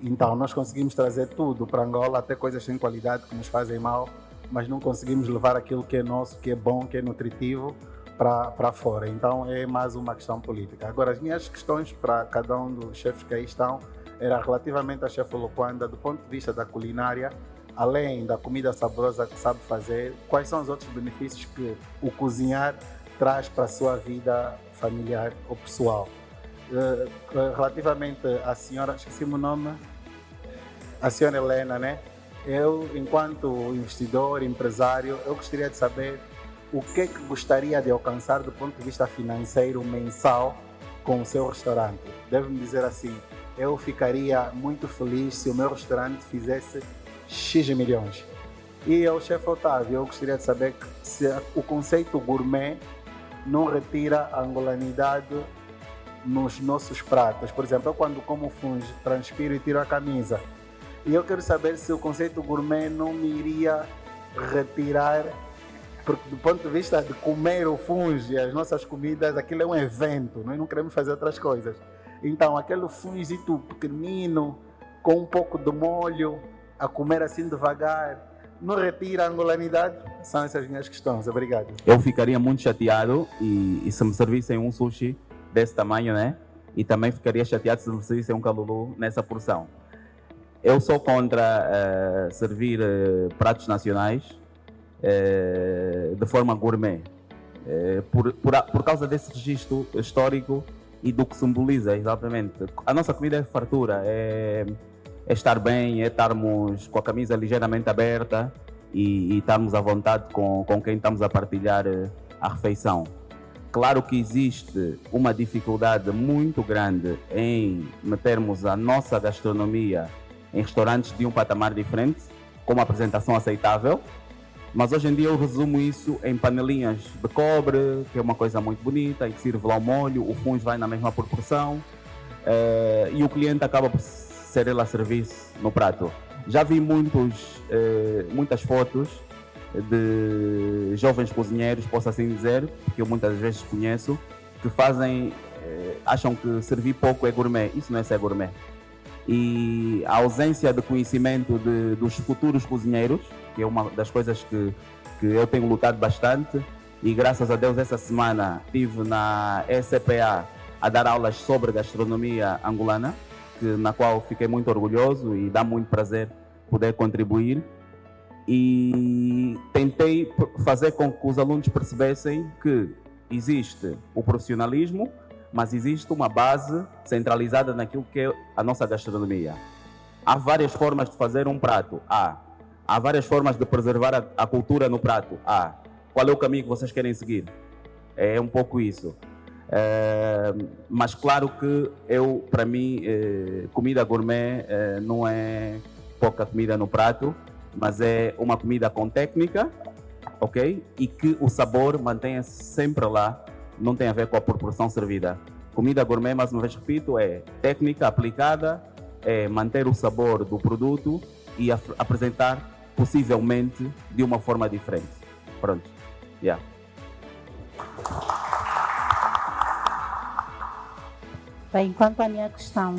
Então, nós conseguimos trazer tudo para Angola, até coisas sem qualidade que nos fazem mal, mas não conseguimos levar aquilo que é nosso, que é bom, que é nutritivo, para fora. Então, é mais uma questão política. Agora, as minhas questões para cada um dos chefes que aí estão era relativamente à chefe Loquanda, do ponto de vista da culinária, além da comida saborosa que sabe fazer, quais são os outros benefícios que o cozinhar traz para a sua vida familiar ou pessoal? Relativamente à senhora, esqueci-me o nome, a senhora Helena, né? Eu, enquanto investidor, empresário, eu gostaria de saber o que é que gostaria de alcançar do ponto de vista financeiro mensal com o seu restaurante. Devo-me dizer assim, eu ficaria muito feliz se o meu restaurante fizesse X milhões. E ao chefe Otávio, eu gostaria de saber se o conceito gourmet não retira a angolanidade nos nossos pratos. Por exemplo, eu quando como fungo, transpiro e tiro a camisa. E eu quero saber se o conceito gourmet não me iria retirar, porque do ponto de vista de comer o funge, as nossas comidas, aquilo é um evento, nós não queremos fazer outras coisas. Então, aquele fungito pequenino, com um pouco de molho, a comer assim devagar, não retira a angolanidade? São essas minhas questões. Obrigado. Eu ficaria muito chateado e se me servissem um sushi desse tamanho, né? E também ficaria chateado se me servissem um calulu nessa porção. Eu sou contra servir pratos nacionais de forma gourmet, por causa desse registro histórico e do que simboliza, exatamente. A nossa comida é fartura, é estar bem, é estarmos com a camisa ligeiramente aberta e estarmos à vontade com quem estamos a partilhar a refeição. Claro que existe uma dificuldade muito grande em metermos a nossa gastronomia em restaurantes de um patamar diferente, com uma apresentação aceitável, mas hoje em dia eu resumo isso em panelinhas de cobre, que é uma coisa muito bonita, e que sirve lá o molho, o fungo vai na mesma proporção, e o cliente acaba por ser ele a servir-se no prato. Já vi muitas fotos de jovens cozinheiros, posso assim dizer, que eu muitas vezes conheço, que acham que servir pouco é gourmet. Isso não é ser gourmet. E a ausência de conhecimento dos futuros cozinheiros, que é uma das coisas que eu tenho lutado bastante, e graças a Deus essa semana estive na ECPA a dar aulas sobre gastronomia angolana, na qual fiquei muito orgulhoso e dá muito prazer poder contribuir. E tentei fazer com que os alunos percebessem que existe o profissionalismo, mas existe uma base centralizada naquilo que é a nossa gastronomia. Há várias formas de fazer um prato. Há várias formas de preservar a cultura no prato. Qual é o caminho que vocês querem seguir? É um pouco isso. Mas claro que para mim, comida gourmet não é pouca comida no prato, mas é uma comida com técnica, ok? E que o sabor mantenha-se sempre lá, não tem a ver com a proporção servida. Comida gourmet, mais uma vez repito, é técnica aplicada, é manter o sabor do produto e apresentar possivelmente de uma forma diferente. Pronto. Yeah. Bem, quanto à minha questão,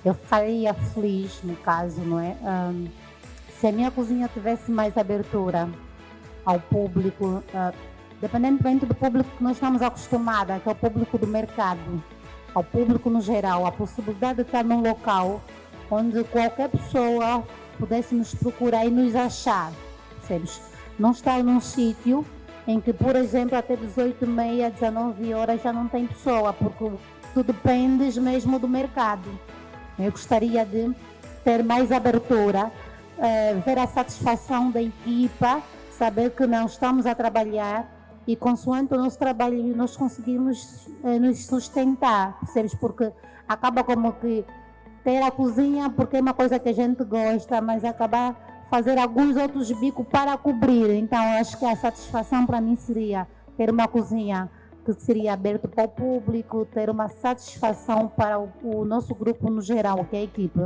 eu ficaria feliz, no caso, não é? Se a minha cozinha tivesse mais abertura ao público, dependentemente do público que nós estamos acostumados, que é o público do mercado, ao público no geral, a possibilidade de estar num local onde qualquer pessoa pudesse nos procurar e nos achar, percebes? Não estar num sítio em que, por exemplo, até 18h30, 19 horas já não tem pessoa, porque tu dependes mesmo do mercado. Eu gostaria de ter mais abertura, ver a satisfação da equipa, saber que não estamos a trabalhar e consoante o nosso trabalho nós conseguimos nos sustentar, percebes? Porque acaba como que ter a cozinha porque é uma coisa que a gente gosta, mas acabar fazer alguns outros bicos para cobrir. Então acho que a satisfação para mim seria ter uma cozinha que seria aberta para o público, ter uma satisfação para o nosso grupo no geral, que é a equipe.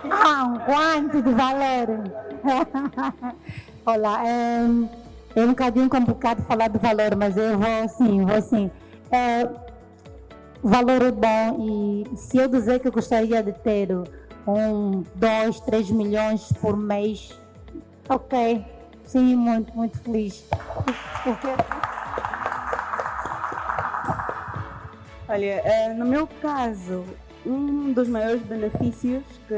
Um quanto de valor! Olá, é um bocadinho complicado falar de valor, mas eu vou assim. Valor é bom e se eu dizer que eu gostaria de ter 2, 3 milhões por mês, ok, sim, muito, muito feliz. Olha, no meu caso, um dos maiores benefícios que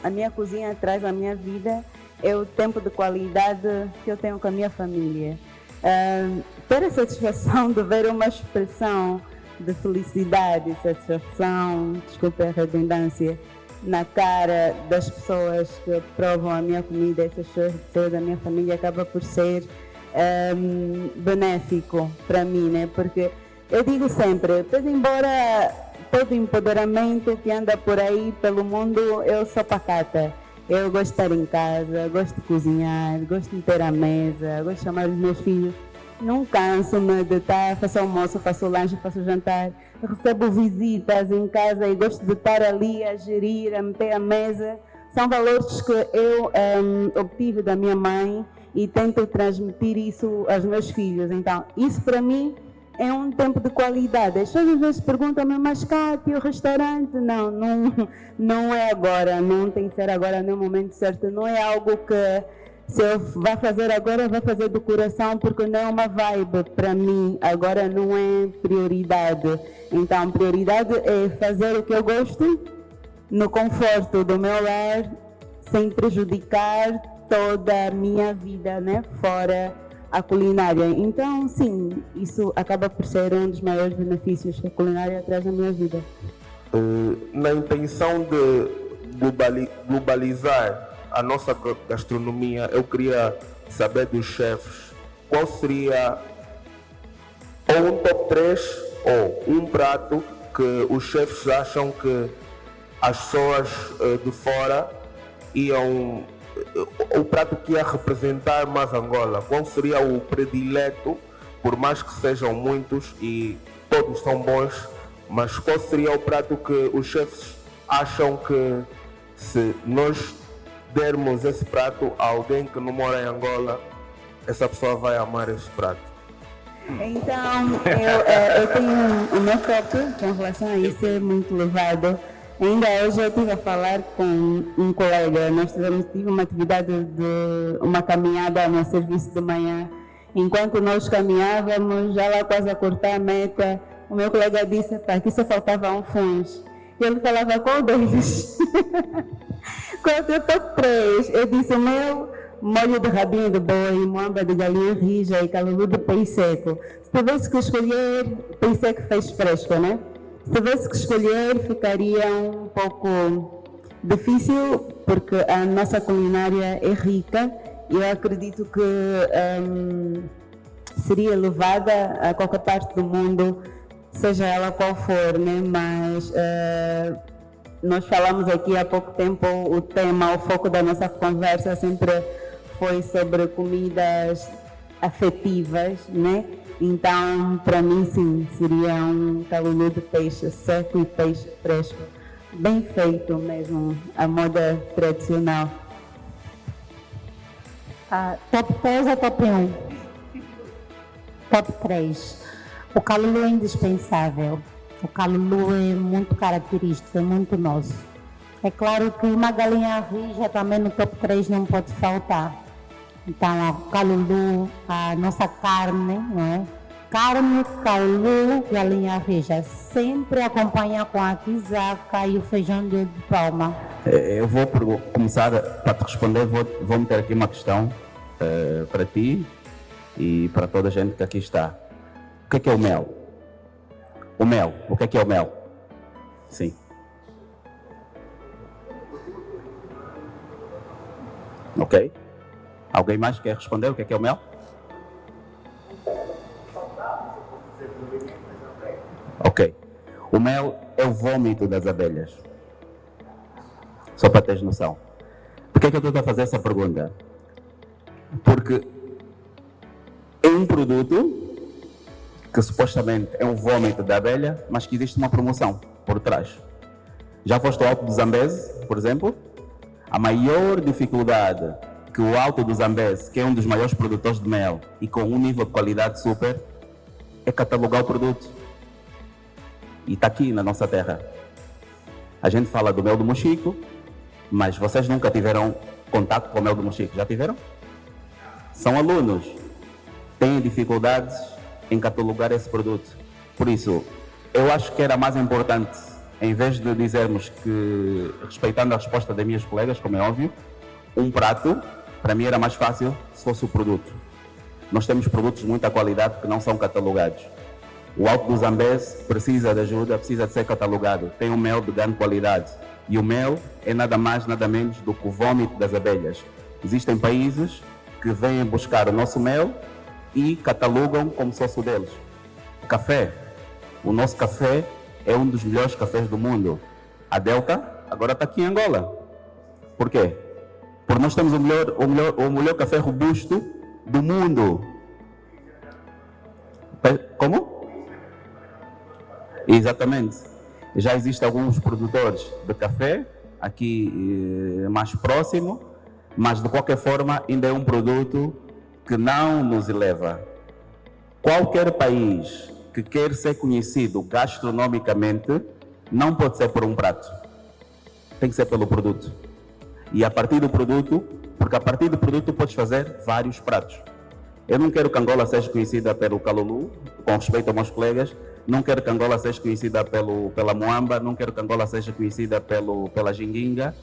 a minha cozinha traz à minha vida é o tempo de qualidade que eu tenho com a minha família. Ter a satisfação de ver uma expressão de felicidade, satisfação, desculpe a redundância, na cara das pessoas que provam a minha comida, essas pessoas da minha família, acaba por ser benéfico para mim, né? Porque eu digo sempre, pois embora todo empoderamento que anda por aí pelo mundo, eu sou pacata. Eu gosto de estar em casa, gosto de cozinhar, gosto de ter a mesa, gosto de chamar os meus filhos não canso-me de estar, faço almoço, faço lanche, faço jantar, recebo visitas em casa e gosto de estar ali a gerir, a meter a mesa. São valores que eu obtive da minha mãe e tento transmitir isso aos meus filhos. Então, isso para mim é um tempo de qualidade. As pessoas às vezes perguntam-me, mas Cátia, o restaurante? Não é agora, não tem que ser agora no momento certo. Não é algo que se eu vá fazer agora, vou fazer do coração, porque não é uma vibe para mim. Agora não é prioridade. Então, prioridade é fazer o que eu gosto, no conforto do meu lar, sem prejudicar toda a minha vida, né? Fora a culinária. Então, sim, isso acaba por ser um dos maiores benefícios que a culinária traz na minha vida. Na intenção de globalizar a nossa gastronomia, eu queria saber dos chefes qual seria ou um top 3 ou um prato que os chefes acham que as pessoas de fora iam, o prato que ia representar mais Angola. Qual seria o predileto, por mais que sejam muitos e todos são bons, mas qual seria o prato que os chefes acham que, se nós dermos esse prato a alguém que não mora em Angola, essa pessoa vai amar esse prato? Então, eu tenho o meu top com relação a isso, é muito elevado. Ainda hoje eu estive a falar com um colega, nós tive uma atividade de uma caminhada no serviço de manhã. Enquanto nós caminhávamos, já lá quase a cortar a meta, o meu colega disse, pá, que só faltava um funge. E ele falava, qual deles? Qual é o teu top 3? Eu disse, o meu, molho de rabinho de boi, moamba de galinha rija e calulu de peixe seco. Se tivesse que escolher, peixe seco fez fresco, né? Se tivesse que escolher, ficaria um pouco difícil, porque a nossa culinária é rica e eu acredito que seria levada a qualquer parte do mundo, seja ela qual for, né? Mas nós falamos aqui há pouco tempo, o tema, o foco da nossa conversa sempre foi sobre comidas afetivas, né? Então, para mim, sim, seria um calulu de peixe seco e peixe fresco, bem feito mesmo, a moda tradicional. Top 3 ou top 1? Top 3. O calulu é indispensável. O calulu é muito característico, é muito nosso. É claro que uma galinha rija também no top 3 não pode faltar. Então, o calulu, a nossa carne, né? Carne, calulu, galinha rija. Sempre acompanha com a quizaca e o feijão de palma. Eu vou começar, para te responder, vou meter aqui uma questão para ti e para toda a gente que aqui está. O que é o mel? O mel, o que é o mel? Sim. Ok. Alguém mais quer responder o que é o mel? Ok. O mel é o vômito das abelhas. Só para teres noção. Por que é que eu estou a fazer essa pergunta? Porque é um produto que supostamente é um vômito da abelha, mas que existe uma promoção por trás. Já foste ao Alto do Zambeze, por exemplo? A maior dificuldade que o Alto do Zambeze, que é um dos maiores produtores de mel e com um nível de qualidade super, é catalogar o produto. E está aqui na nossa terra. A gente fala do mel do Mochico, mas vocês nunca tiveram contato com o mel do Mochico, já tiveram? São alunos, têm dificuldades em catalogar esse produto. Por isso, eu acho que era mais importante, em vez de dizermos que, respeitando a resposta das minhas colegas, como é óbvio, um prato, para mim era mais fácil se fosse o produto. Nós temos produtos de muita qualidade que não são catalogados. O Alto do Zambeze precisa de ajuda, precisa de ser catalogado. Tem um mel de grande qualidade. E o mel é nada mais, nada menos do que o vômito das abelhas. Existem países que vêm buscar o nosso mel e catalogam como se fosse o deles. O café. O nosso café é um dos melhores cafés do mundo. A Delta agora está aqui em Angola. Por quê? Porque nós temos o melhor café robusto do mundo. Como? Exatamente. Já existem alguns produtores de café aqui mais próximo, mas de qualquer forma ainda é um produto que não nos eleva. Qualquer país que quer ser conhecido gastronomicamente não pode ser por um prato, tem que ser pelo produto. E a partir do produto, porque a partir do produto podes fazer vários pratos. Eu não quero que Angola seja conhecida pelo calulu, com respeito aos meus colegas, não quero que Angola seja conhecida pela moamba, não quero que Angola seja conhecida pela ginguinga,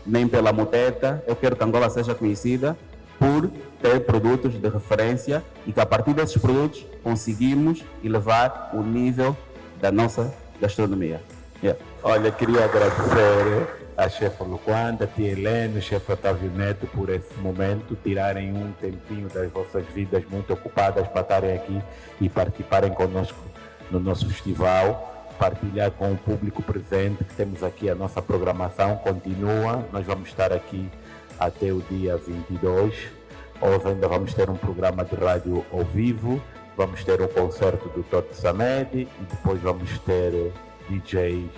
nem pela moteta. Eu quero que Angola seja conhecida por ter produtos de referência e que a partir desses produtos conseguimos elevar o nível da nossa gastronomia. Yeah. Olha, queria agradecer a chefe Luquanda, a tia Helena, o chefe Otávio Neto por esse momento, tirarem um tempinho das vossas vidas muito ocupadas para estarem aqui e participarem conosco no nosso festival, partilhar com o público presente que temos aqui. A nossa programação continua, nós vamos estar aqui até o dia 22. Hoje ainda vamos ter um programa de rádio ao vivo, vamos ter o concerto do Toto Samedi e depois vamos ter DJs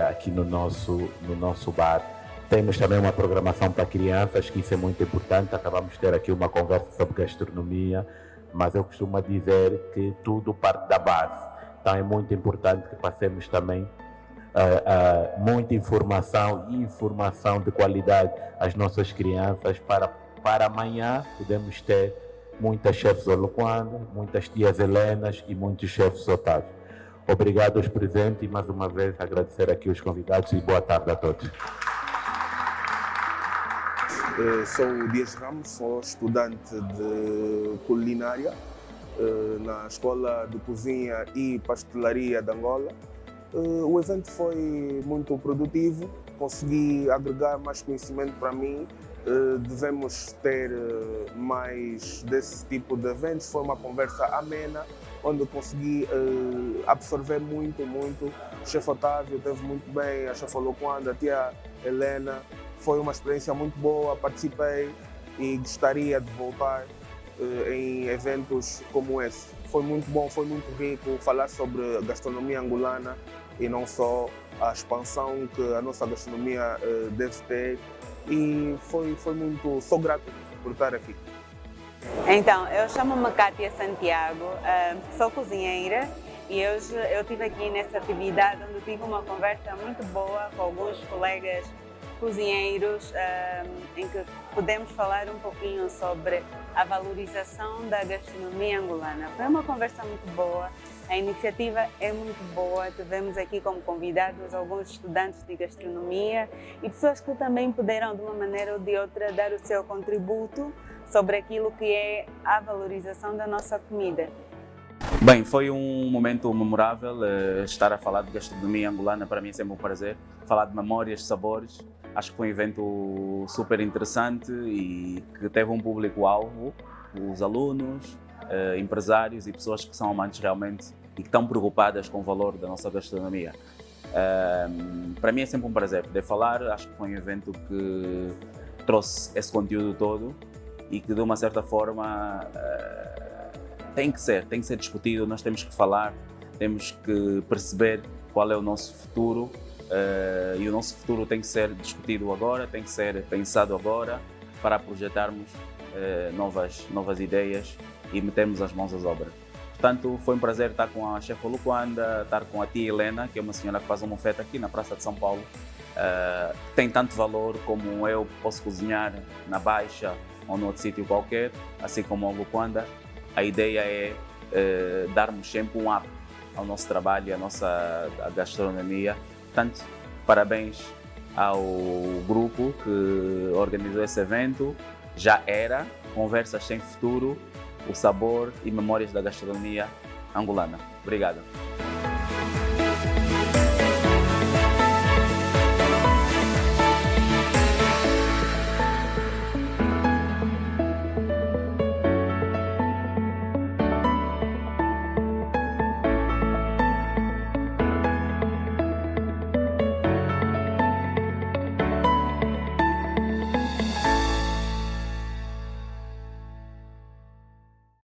aqui no nosso bar. Temos também uma programação para crianças, que isso é muito importante. Acabamos de ter aqui uma conversa sobre gastronomia, mas eu costumo dizer que tudo parte da base. Então é muito importante que passemos também muita informação e informação de qualidade às nossas crianças para amanhã podemos ter muitas chefes Oluquanda, muitas tias Helenas e muitos chefes Otávio. Obrigado aos presentes e mais uma vez agradecer aqui os convidados e boa tarde a todos. Sou o Dias Ramos, sou estudante de culinária na Escola de Cozinha e Pastelaria de Angola. O evento foi muito produtivo, consegui agregar mais conhecimento para mim. Devemos ter mais desse tipo de eventos. Foi uma conversa amena, onde eu consegui absorver muito. O chefe Otávio teve muito bem, a chefe Oluquanda, a tia Helena. Foi uma experiência muito boa, participei e gostaria de voltar em eventos como esse. Foi muito bom, foi muito rico falar sobre a gastronomia angolana e não só a expansão que a nossa gastronomia deve ter. E foi muito, sou grato por estar aqui. Então, eu chamo-me Kátia Santiago, sou cozinheira e hoje eu estive aqui nessa atividade onde tive uma conversa muito boa com alguns colegas cozinheiros, em que podemos falar um pouquinho sobre a valorização da gastronomia angolana. Foi uma conversa muito boa, a iniciativa é muito boa, tivemos aqui como convidados alguns estudantes de gastronomia e pessoas que também puderam de uma maneira ou de outra dar o seu contributo sobre aquilo que é a valorização da nossa comida. Bem, foi um momento memorável estar a falar de gastronomia angolana. Para mim é sempre um prazer falar de memórias, sabores. Acho que foi um evento super interessante e que teve um público-alvo, os alunos, empresários e pessoas que são amantes realmente e que estão preocupadas com o valor da nossa gastronomia. Para mim é sempre um prazer poder falar. Acho que foi um evento que trouxe esse conteúdo todo e que de uma certa forma tem que ser discutido. Nós temos que falar, temos que perceber qual é o nosso futuro e o nosso futuro tem que ser discutido agora, tem que ser pensado agora para projetarmos novas ideias e metermos as mãos às obras. Portanto, foi um prazer estar com a chefe Oluquanda, estar com a tia Helena, que é uma senhora que faz uma oferta aqui na Praça de São Paulo. Tem tanto valor como eu posso cozinhar na Baixa ou num outro sítio qualquer, assim como a Oluquanda. A ideia é darmos sempre um up ao nosso trabalho, à nossa gastronomia. Portanto, parabéns ao grupo que organizou esse evento. Já era Conversas Sem Futuro, o sabor e memórias da gastronomia angolana. Obrigado.